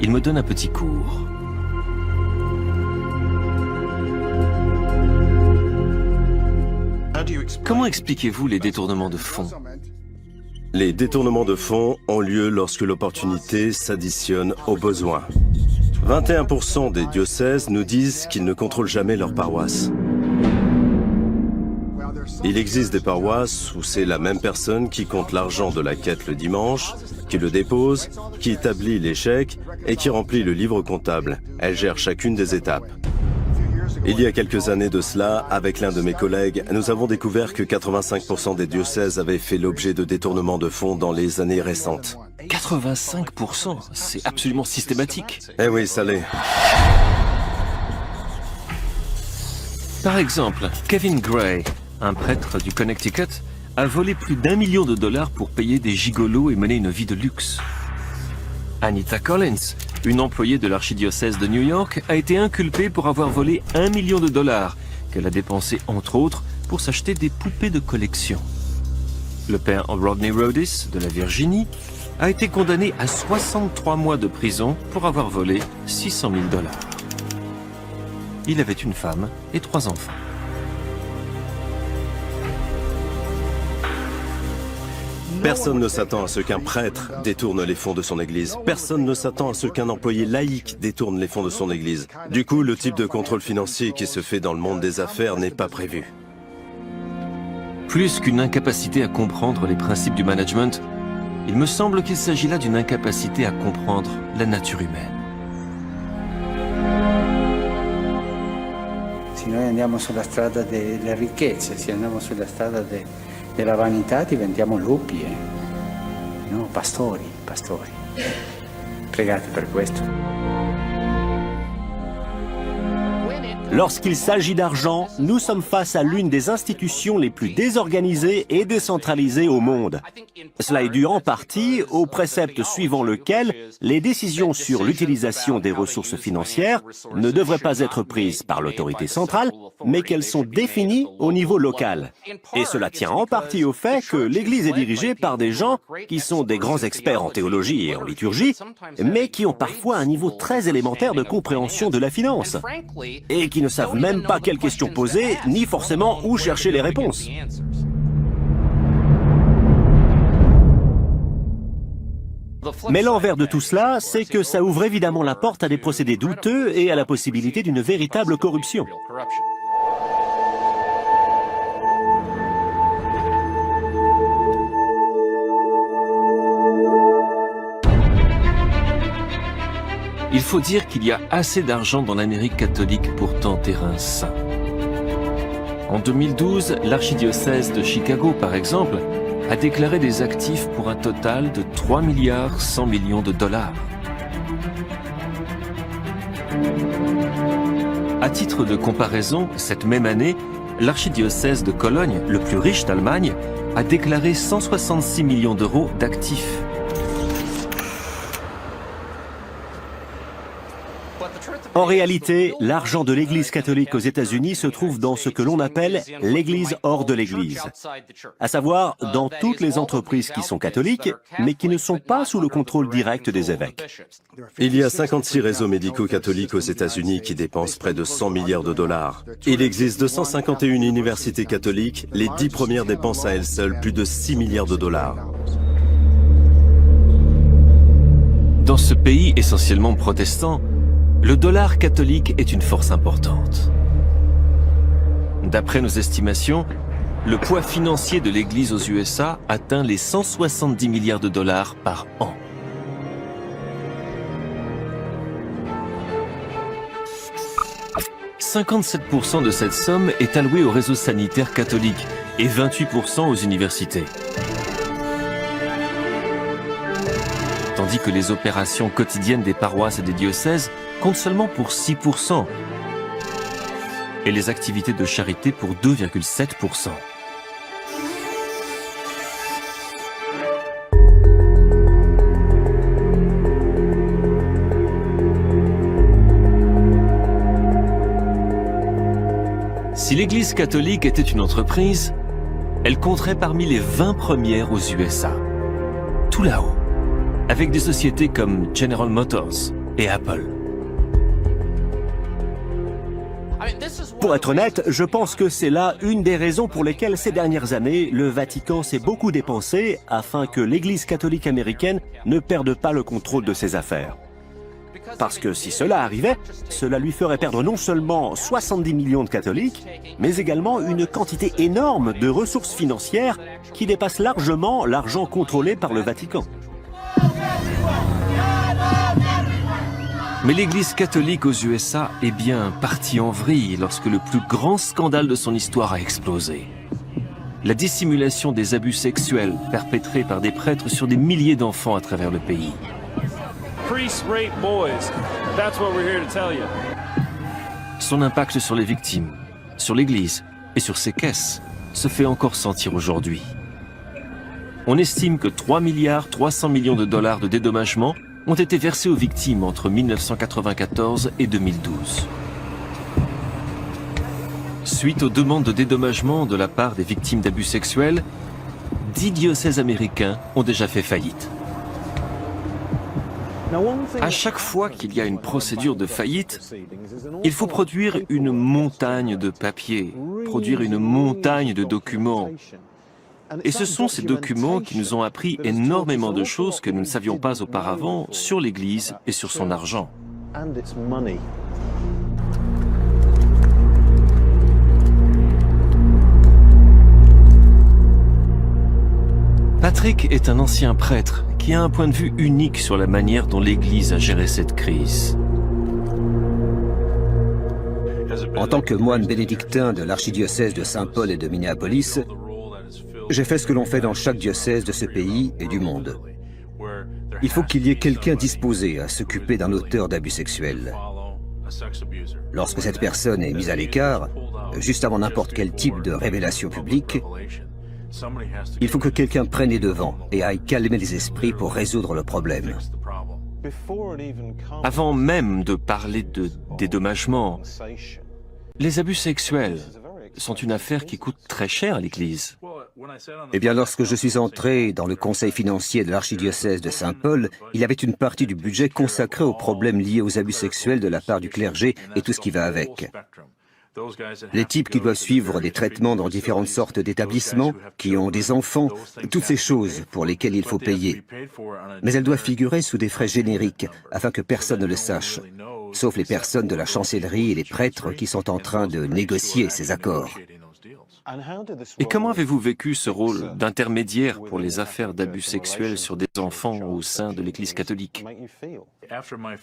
Il me donne un petit cours. Comment expliquez-vous les détournements de fonds? Les détournements de fonds ont lieu lorsque l'opportunité s'additionne aux besoins. 21% des diocèses nous disent qu'ils ne contrôlent jamais leur paroisse. Il existe des paroisses où c'est la même personne qui compte l'argent de la quête le dimanche, qui le dépose, qui établit les chèques et qui remplit le livre comptable. Elle gère chacune des étapes. Il y a quelques années de cela, avec l'un de mes collègues, nous avons découvert que 85% des diocèses avaient fait l'objet de détournements de fonds dans les années récentes. 85%, c'est absolument systématique. Eh oui, ça l'est. Par exemple, Kevin Gray, un prêtre du Connecticut, a volé plus d'1 million de dollars pour payer des gigolos et mener une vie de luxe. Anita Collins, une employée de l'archidiocèse de New York, a été inculpée pour avoir volé 1 million de dollars, qu'elle a dépensé entre autres pour s'acheter des poupées de collection. le père Rodney Rhodes de la Virginie, a été condamné à 63 mois de prison pour avoir volé 600 000 $. Il avait une femme et 3 enfants. Personne ne s'attend à ce qu'un prêtre détourne les fonds de son église. Personne ne s'attend à ce qu'un employé laïque détourne les fonds de son église. Du coup, le type de contrôle financier qui se fait dans le monde des affaires n'est pas prévu. Plus qu'une incapacité à comprendre les principes du management, il me semble qu'il s'agit là d'une incapacité à comprendre la nature humaine. Se noi andiamo sulla strada delle ricchezze, se andiamo sulla strada della vanità, diventiamo lupi, no, pastori. Pregate per questo. Lorsqu'il s'agit d'argent, nous sommes face à l'une des institutions les plus désorganisées et décentralisées au monde. Cela est dû en partie au précepte suivant lequel les décisions sur l'utilisation des ressources financières ne devraient pas être prises par l'autorité centrale, mais qu'elles sont définies au niveau local. Et cela tient en partie au fait que l'Église est dirigée par des gens qui sont des grands experts en théologie et en liturgie, mais qui ont parfois un niveau très élémentaire de compréhension de la finance, et qui ne savent même pas quelles questions poser, ni forcément où chercher les réponses. Mais l'envers de tout cela, c'est que ça ouvre évidemment la porte à des procédés douteux et à la possibilité d'une véritable corruption. Il faut dire qu'il y a assez d'argent dans l'Amérique catholique pour tenter un saint. En 2012, l'archidiocèse de Chicago, par exemple, a déclaré des actifs pour un total de 3 milliards 100 millions de $. À titre de comparaison, cette même année, l'archidiocèse de Cologne, le plus riche d'Allemagne, a déclaré 166 millions d'euros d'actifs. En réalité, l'argent de l'Église catholique aux États-Unis se trouve dans ce que l'on appelle l'Église hors de l'Église, à savoir dans toutes les entreprises qui sont catholiques, mais qui ne sont pas sous le contrôle direct des évêques. Il y a 56 réseaux médicaux catholiques aux États-Unis qui dépensent près de 100 milliards de $. Il existe 251 universités catholiques, les 10 premières dépensent à elles seules plus de 6 milliards de $. Dans ce pays essentiellement protestant, le dollar catholique est une force importante. D'après nos estimations, le poids financier de l'Église aux USA atteint les 170 milliards de $ par an. « 57% de cette somme est allouée au réseau sanitaire catholique et 28% aux universités. Tandis que les opérations quotidiennes des paroisses et des diocèses comptent seulement pour 6%, et les activités de charité pour 2,7%. Si l'Église catholique était une entreprise, elle compterait parmi les 20 premières aux USA. Tout là-haut, avec des sociétés comme General Motors et Apple. Pour être honnête, je pense que c'est là une des raisons pour lesquelles ces dernières années, le Vatican s'est beaucoup dépensé afin que l'Église catholique américaine ne perde pas le contrôle de ses affaires. Parce que si cela arrivait, cela lui ferait perdre non seulement 70 millions de catholiques, mais également une quantité énorme de ressources financières qui dépassent largement l'argent contrôlé par le Vatican. Mais l'Église catholique aux USA est bien partie en vrille lorsque le plus grand scandale de son histoire a explosé. La dissimulation des abus sexuels perpétrés par des prêtres sur des milliers d'enfants à travers le pays. Son impact sur les victimes, sur l'Église et sur ses caisses se fait encore sentir aujourd'hui. On estime que 3 milliards 300 millions de $ de dédommagement ont été versés aux victimes entre 1994 et 2012. Suite aux demandes de dédommagement de la part des victimes d'abus sexuels, 10 diocèses américains ont déjà fait faillite. À chaque fois qu'il y a une procédure de faillite, il faut produire une montagne de papier, produire une montagne de documents. Et ce sont ces documents qui nous ont appris énormément de choses que nous ne savions pas auparavant sur l'Église et sur son argent. Patrick est un ancien prêtre qui a un point de vue unique sur la manière dont l'Église a géré cette crise. En tant que moine bénédictin de l'archidiocèse de Saint-Paul et de Minneapolis, j'ai fait ce que l'on fait dans chaque diocèse de ce pays et du monde. Il faut qu'il y ait quelqu'un disposé à s'occuper d'un auteur d'abus sexuels. Lorsque cette personne est mise à l'écart, juste avant n'importe quel type de révélation publique, il faut que quelqu'un prenne les devants et aille calmer les esprits pour résoudre le problème. Avant même de parler de dédommagement, les abus sexuels sont une affaire qui coûte très cher à l'Église. Eh bien, lorsque je suis entré dans le conseil financier de l'archidiocèse de Saint-Paul, il y avait une partie du budget consacrée aux problèmes liés aux abus sexuels de la part du clergé et tout ce qui va avec. Les types qui doivent suivre des traitements dans différentes sortes d'établissements, qui ont des enfants, toutes ces choses pour lesquelles il faut payer. Mais elles doivent figurer sous des frais génériques, afin que personne ne le sache, sauf les personnes de la chancellerie et les prêtres qui sont en train de négocier ces accords. Et comment avez-vous vécu ce rôle d'intermédiaire pour les affaires d'abus sexuels sur des enfants au sein de l'Église catholique?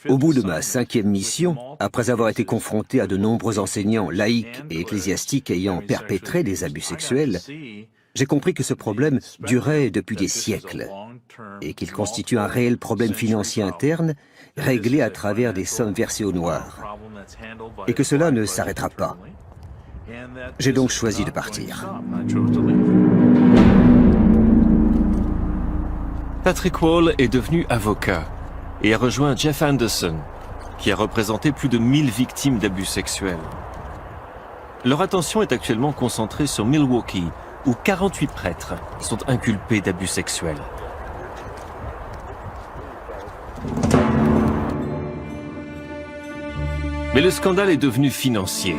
Au bout de ma 5e mission, après avoir été confronté à de nombreux enseignants laïcs et ecclésiastiques ayant perpétré des abus sexuels, j'ai compris que ce problème durait depuis des siècles et qu'il constitue un réel problème financier interne réglé à travers des sommes versées au noir et que cela ne s'arrêtera pas. J'ai donc choisi de partir. Patrick Wall est devenu avocat et a rejoint Jeff Anderson, qui a représenté plus de 1000 victimes d'abus sexuels. Leur attention est actuellement concentrée sur Milwaukee, où 48 prêtres sont inculpés d'abus sexuels. Mais le scandale est devenu financier.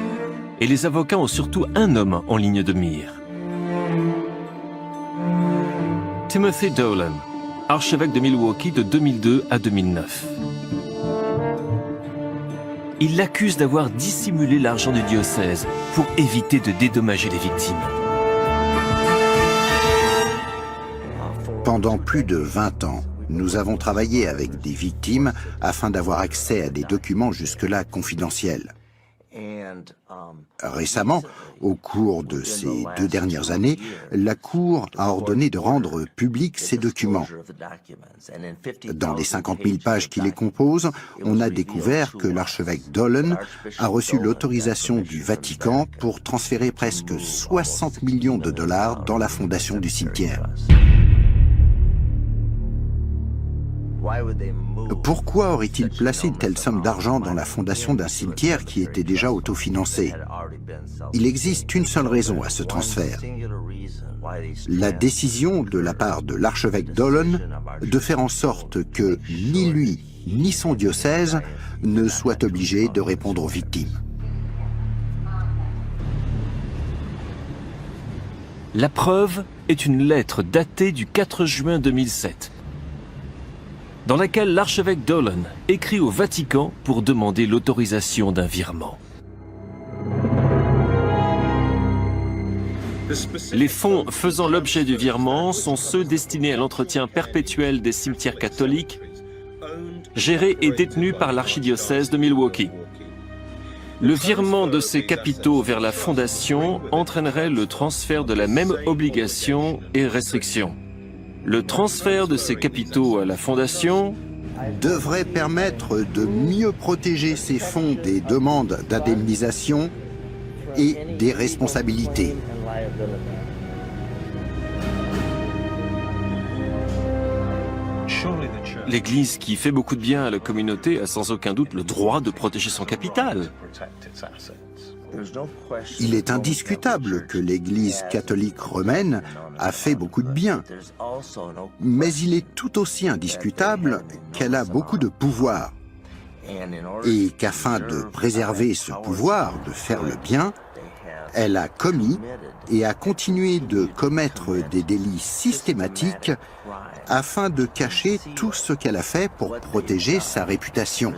Et les avocats ont surtout un homme en ligne de mire. Timothy Dolan, archevêque de Milwaukee de 2002 à 2009. Il l'accuse d'avoir dissimulé l'argent du diocèse pour éviter de dédommager les victimes. Pendant plus de 20 ans, nous avons travaillé avec des victimes afin d'avoir accès à des documents jusque-là confidentiels. Récemment, au cours de ces 2 dernières années, la Cour a ordonné de rendre publics ces documents. Dans les 50 000 pages qui les composent, on a découvert que l'archevêque Dolan a reçu l'autorisation du Vatican pour transférer presque 60 millions de dollars dans la fondation du cimetière. Pourquoi aurait-il placé une telle somme d'argent dans la fondation d'un cimetière qui était déjà autofinancé? Il existe une seule raison à ce transfert. La décision de la part de l'archevêque Dolan de faire en sorte que ni lui ni son diocèse ne soient obligés de répondre aux victimes. La preuve est une lettre datée du 4 juin 2007. Dans laquelle l'archevêque Dolan écrit au Vatican pour demander l'autorisation d'un virement. Les fonds faisant l'objet du virement sont ceux destinés à l'entretien perpétuel des cimetières catholiques, gérés et détenus par l'archidiocèse de Milwaukee. Le virement de ces capitaux vers la fondation entraînerait le transfert de la même obligation et restriction. Le transfert de ces capitaux à la fondation devrait permettre de mieux protéger ces fonds des demandes d'indemnisation et des responsabilités. L'Église, qui fait beaucoup de bien à la communauté, a sans aucun doute le droit de protéger son capital. Il est indiscutable que l'Église catholique romaine a fait beaucoup de bien, mais il est tout aussi indiscutable qu'elle a beaucoup de pouvoir et qu'afin de préserver ce pouvoir, de faire le bien, elle a commis et a continué de commettre des délits systématiques afin de cacher tout ce qu'elle a fait pour protéger sa réputation.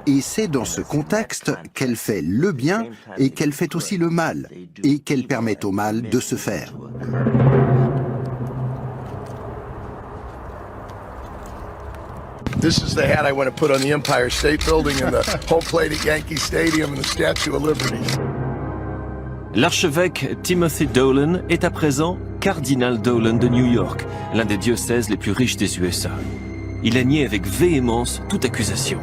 Et c'est dans ce contexte qu'elle fait le bien et qu'elle fait aussi le mal, et qu'elle permet au mal de se faire. This is the hat I want to put on the Empire State Building and the home plate at Yankee Stadium and the Statue of Liberty. L'archevêque Timothy Dolan est à présent cardinal Dolan de New York, l'un des diocèses les plus riches des USA. Il a nié avec véhémence toute accusation.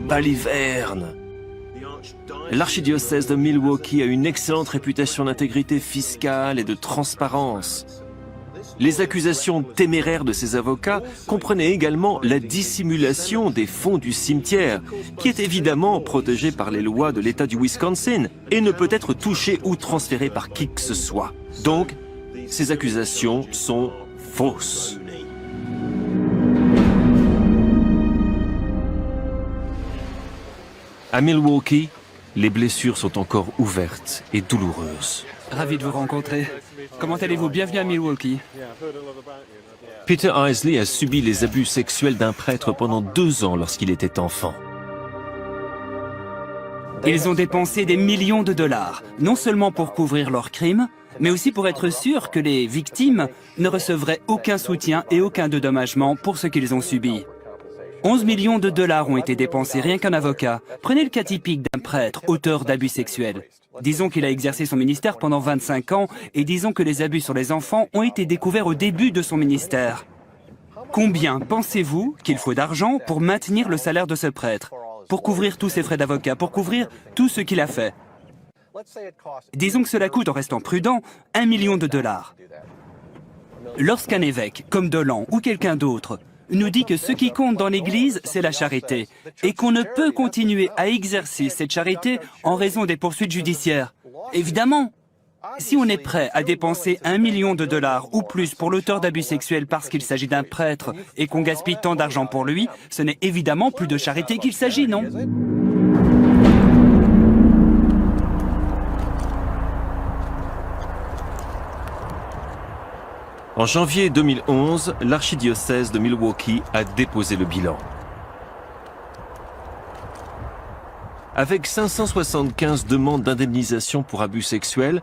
Baliverne. L'archidiocèse de Milwaukee a une excellente réputation d'intégrité fiscale et de transparence. Les accusations téméraires de ses avocats comprenaient également la dissimulation des fonds du cimetière, qui est évidemment protégé par les lois de l'État du Wisconsin et ne peut être touché ou transféré par qui que ce soit. Donc, ces accusations sont fausses. À Milwaukee, les blessures sont encore ouvertes et douloureuses. Ravi de vous rencontrer. Comment allez-vous? Bienvenue à Milwaukee. Peter Isley a subi les abus sexuels d'un prêtre pendant 2 ans lorsqu'il était enfant. Ils ont dépensé des millions de dollars, non seulement pour couvrir leurs crimes, mais aussi pour être sûrs que les victimes ne recevraient aucun soutien et aucun dédommagement pour ce qu'ils ont subi. 11 millions de dollars ont été dépensés rien qu'un avocat. Prenez le cas typique d'un prêtre auteur d'abus sexuels. Disons qu'il a exercé son ministère pendant 25 ans et disons que les abus sur les enfants ont été découverts au début de son ministère. Combien pensez-vous qu'il faut d'argent pour maintenir le salaire de ce prêtre, pour couvrir tous ses frais d'avocat, pour couvrir tout ce qu'il a fait? Disons que cela coûte, en restant prudent, 1 million de dollars. Lorsqu'un évêque, comme Dolan ou quelqu'un d'autre, nous dit que ce qui compte dans l'Église, c'est la charité, et qu'on ne peut continuer à exercer cette charité en raison des poursuites judiciaires. Évidemment, si on est prêt à dépenser 1 million de dollars ou plus pour l'auteur d'abus sexuels parce qu'il s'agit d'un prêtre et qu'on gaspille tant d'argent pour lui, ce n'est évidemment plus de charité qu'il s'agit, non? En janvier 2011, l'archidiocèse de Milwaukee a déposé le bilan. Avec 575 demandes d'indemnisation pour abus sexuels,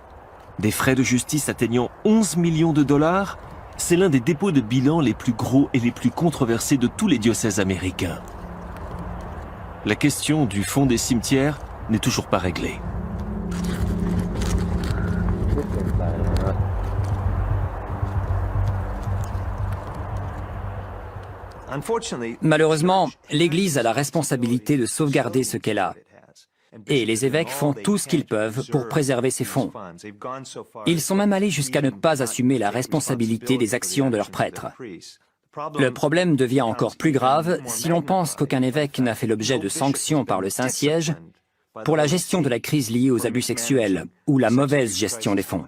des frais de justice atteignant 11 millions de dollars, c'est l'un des dépôts de bilan les plus gros et les plus controversés de tous les diocèses américains. La question du fonds des cimetières n'est toujours pas réglée. Malheureusement, l'Église a la responsabilité de sauvegarder ce qu'elle a. Et les évêques font tout ce qu'ils peuvent pour préserver ces fonds. Ils sont même allés jusqu'à ne pas assumer la responsabilité des actions de leurs prêtres. Le problème devient encore plus grave si l'on pense qu'aucun évêque n'a fait l'objet de sanctions par le Saint-Siège pour la gestion de la crise liée aux abus sexuels ou la mauvaise gestion des fonds.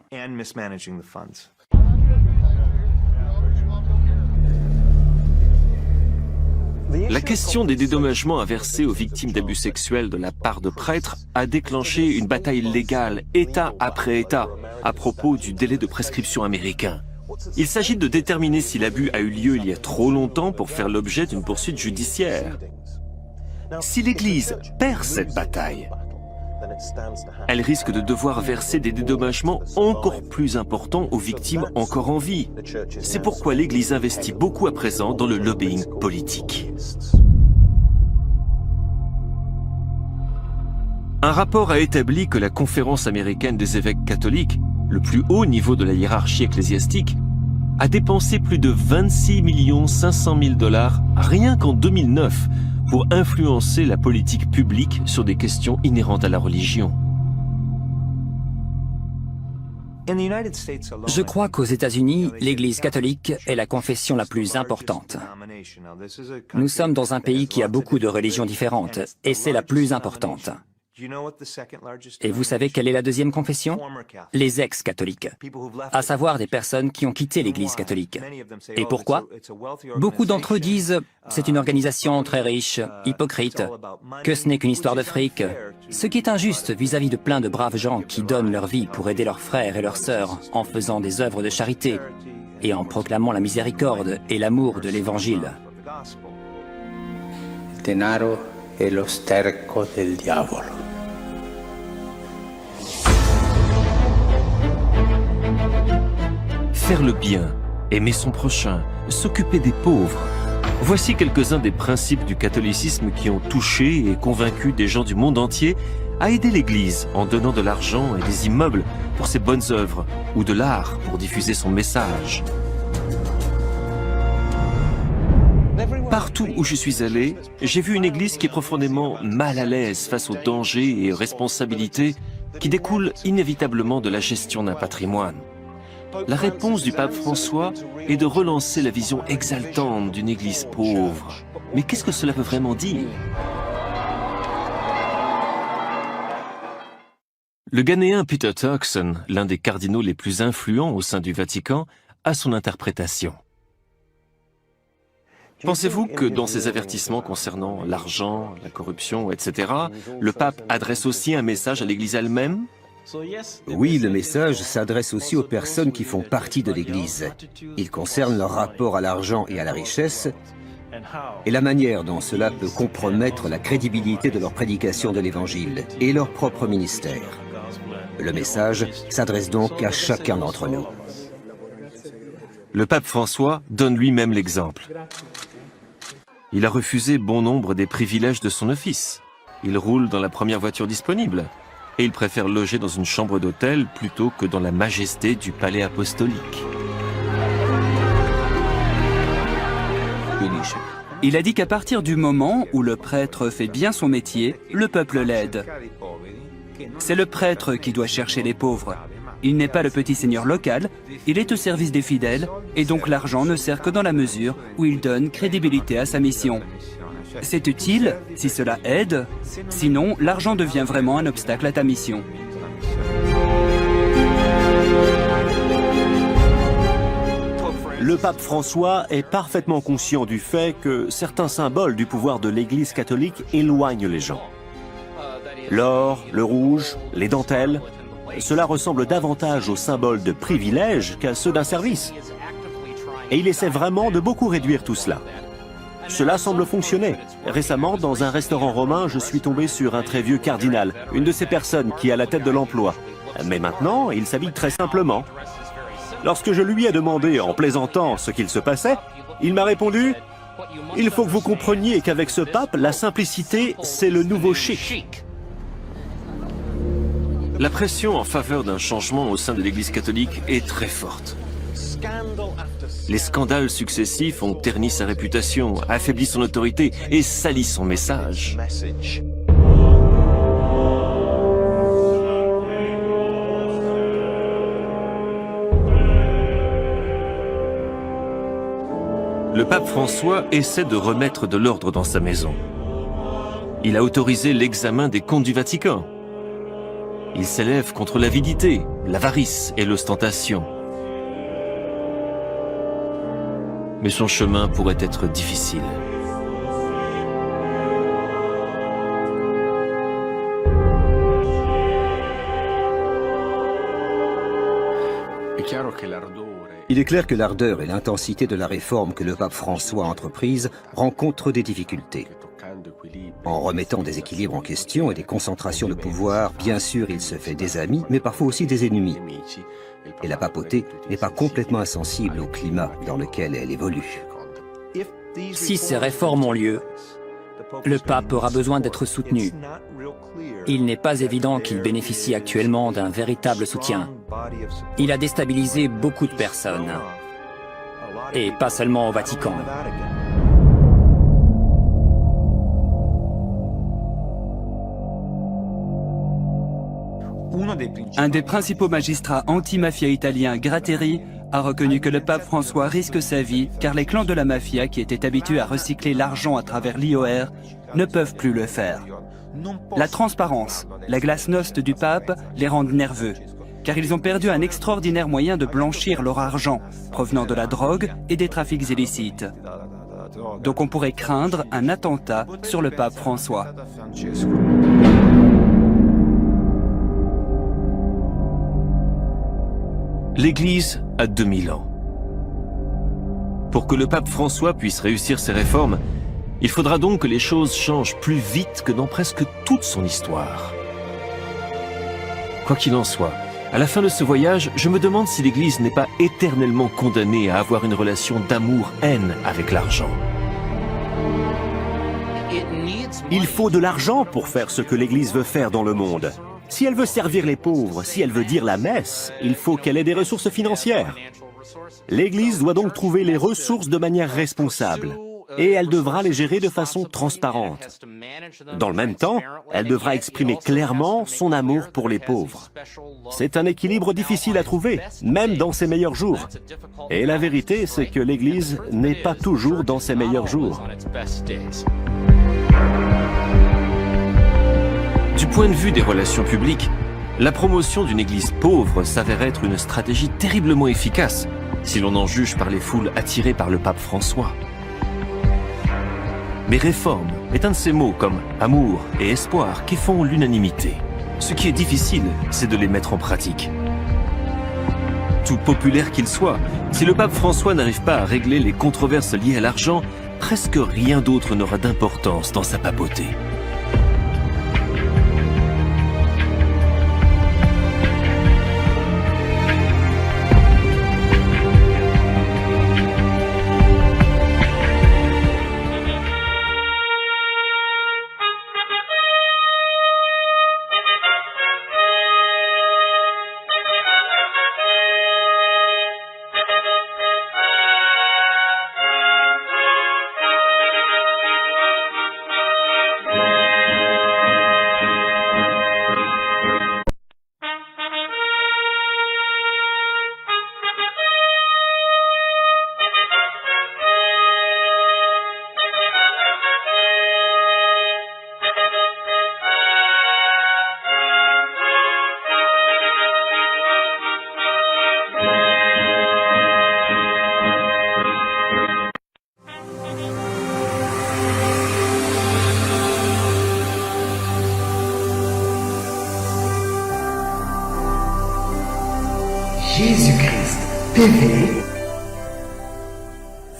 La question des dédommagements à verser aux victimes d'abus sexuels de la part de prêtres a déclenché une bataille légale, État après État, à propos du délai de prescription américain. Il s'agit de déterminer si l'abus a eu lieu il y a trop longtemps pour faire l'objet d'une poursuite judiciaire. Si l'Église perd cette bataille, elle risque de devoir verser des dédommagements encore plus importants aux victimes encore en vie. C'est pourquoi l'Église investit beaucoup à présent dans le lobbying politique. Un rapport a établi que la Conférence américaine des évêques catholiques, le plus haut niveau de la hiérarchie ecclésiastique, a dépensé plus de 26 500 000 dollars rien qu'en 2009 pour influencer la politique publique sur des questions inhérentes à la religion. Je crois qu'aux États-Unis, l'Église catholique est la confession la plus importante. Nous sommes dans un pays qui a beaucoup de religions différentes, et c'est la plus importante. Et vous savez quelle est la deuxième confession? Les ex-catholiques, à savoir des personnes qui ont quitté l'Église catholique. Et pourquoi? Beaucoup d'entre eux disent « c'est une organisation très riche, hypocrite, que ce n'est qu'une histoire de fric », ce qui est injuste vis-à-vis de plein de braves gens qui donnent leur vie pour aider leurs frères et leurs sœurs en faisant des œuvres de charité et en proclamant la miséricorde et l'amour de l'Évangile. Denaro è lo sterco del diavolo. Faire le bien, aimer son prochain, s'occuper des pauvres. Voici quelques-uns des principes du catholicisme qui ont touché et convaincu des gens du monde entier à aider l'Église en donnant de l'argent et des immeubles pour ses bonnes œuvres ou de l'art pour diffuser son message. Partout où je suis allé, j'ai vu une Église qui est profondément mal à l'aise face aux dangers et responsabilités qui découlent inévitablement de la gestion d'un patrimoine. La réponse du pape François est de relancer la vision exaltante d'une Église pauvre. Mais qu'est-ce que cela veut vraiment dire? Le Ghanéen Peter Turkson, l'un des cardinaux les plus influents au sein du Vatican, a son interprétation. Pensez-vous que dans ses avertissements concernant l'argent, la corruption, etc., le pape adresse aussi un message à l'Église elle-même? Oui, le message s'adresse aussi aux personnes qui font partie de l'Église. Il concerne leur rapport à l'argent et à la richesse et la manière dont cela peut compromettre la crédibilité de leur prédication de l'Évangile et leur propre ministère. Le message s'adresse donc à chacun d'entre nous. Le pape François donne lui-même l'exemple. Il a refusé bon nombre des privilèges de son office. Il roule dans la première voiture disponible. Et il préfère loger dans une chambre d'hôtel plutôt que dans la majesté du palais apostolique. Il a dit qu'à partir du moment où le prêtre fait bien son métier, le peuple l'aide. C'est le prêtre qui doit chercher les pauvres. Il n'est pas le petit seigneur local, il est au service des fidèles, et donc l'argent ne sert que dans la mesure où il donne crédibilité à sa mission. C'est utile si cela aide, sinon l'argent devient vraiment un obstacle à ta mission. Le pape François est parfaitement conscient du fait que certains symboles du pouvoir de l'Église catholique éloignent les gens. L'or, le rouge, les dentelles, cela ressemble davantage aux symboles de privilèges qu'à ceux d'un service. Et il essaie vraiment de beaucoup réduire tout cela. Cela semble fonctionner. Récemment, dans un restaurant romain, je suis tombé sur un très vieux cardinal, une de ces personnes qui est à la tête de l'emploi. Mais maintenant, il s'habille très simplement. Lorsque je lui ai demandé, en plaisantant, ce qu'il se passait, il m'a répondu « Il faut que vous compreniez qu'avec ce pape, la simplicité, c'est le nouveau chic. » La pression en faveur d'un changement au sein de l'Église catholique est très forte. Les scandales successifs ont terni sa réputation, affaibli son autorité et sali son message. Le pape François essaie de remettre de l'ordre dans sa maison. Il a autorisé l'examen des comptes du Vatican. Il s'élève contre l'avidité, l'avarice et l'ostentation. Mais son chemin pourrait être difficile. Il est clair que l'ardeur et l'intensité de la réforme que le pape François a entreprise rencontrent des difficultés. En remettant des équilibres en question et des concentrations de pouvoir, bien sûr, il se fait des amis, mais parfois aussi des ennemis. Et la papauté n'est pas complètement insensible au climat dans lequel elle évolue. Si ces réformes ont lieu, le pape aura besoin d'être soutenu. Il n'est pas évident qu'il bénéficie actuellement d'un véritable soutien. Il a déstabilisé beaucoup de personnes, et pas seulement au Vatican. Un des principaux magistrats anti-mafia italiens, Gratteri, a reconnu que le pape François risque sa vie car les clans de la mafia qui étaient habitués à recycler l'argent à travers l'IOR ne peuvent plus le faire. La transparence, la glasnost du pape les rendent nerveux car ils ont perdu un extraordinaire moyen de blanchir leur argent provenant de la drogue et des trafics illicites. Donc on pourrait craindre un attentat sur le pape François. L'Église a 2000 ans. Pour que le pape François puisse réussir ses réformes, il faudra donc que les choses changent plus vite que dans presque toute son histoire. Quoi qu'il en soit, à la fin de ce voyage, je me demande si l'Église n'est pas éternellement condamnée à avoir une relation d'amour-haine avec l'argent. Il faut de l'argent pour faire ce que l'Église veut faire dans le monde. Si elle veut servir les pauvres, si elle veut dire la messe, il faut qu'elle ait des ressources financières. L'Église doit donc trouver les ressources de manière responsable, et elle devra les gérer de façon transparente. Dans le même temps, elle devra exprimer clairement son amour pour les pauvres. C'est un équilibre difficile à trouver, même dans ses meilleurs jours. Et la vérité, c'est que l'Église n'est pas toujours dans ses meilleurs jours. Du point de vue des relations publiques, la promotion d'une église pauvre s'avère être une stratégie terriblement efficace, si l'on en juge par les foules attirées par le pape François. Mais réforme est un de ces mots comme amour et espoir qui font l'unanimité. Ce qui est difficile, c'est de les mettre en pratique. Tout populaire qu'il soit, si le pape François n'arrive pas à régler les controverses liées à l'argent, presque rien d'autre n'aura d'importance dans sa papauté. Jésus-Christ TV,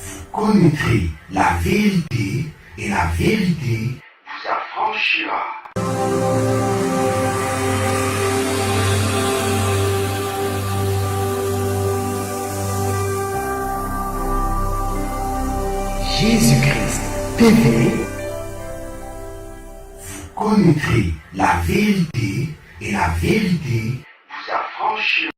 vous connaîtrez la vérité et la vérité vous affranchira. Jésus-Christ TV, vous connaîtrez la vérité et la vérité vous affranchira.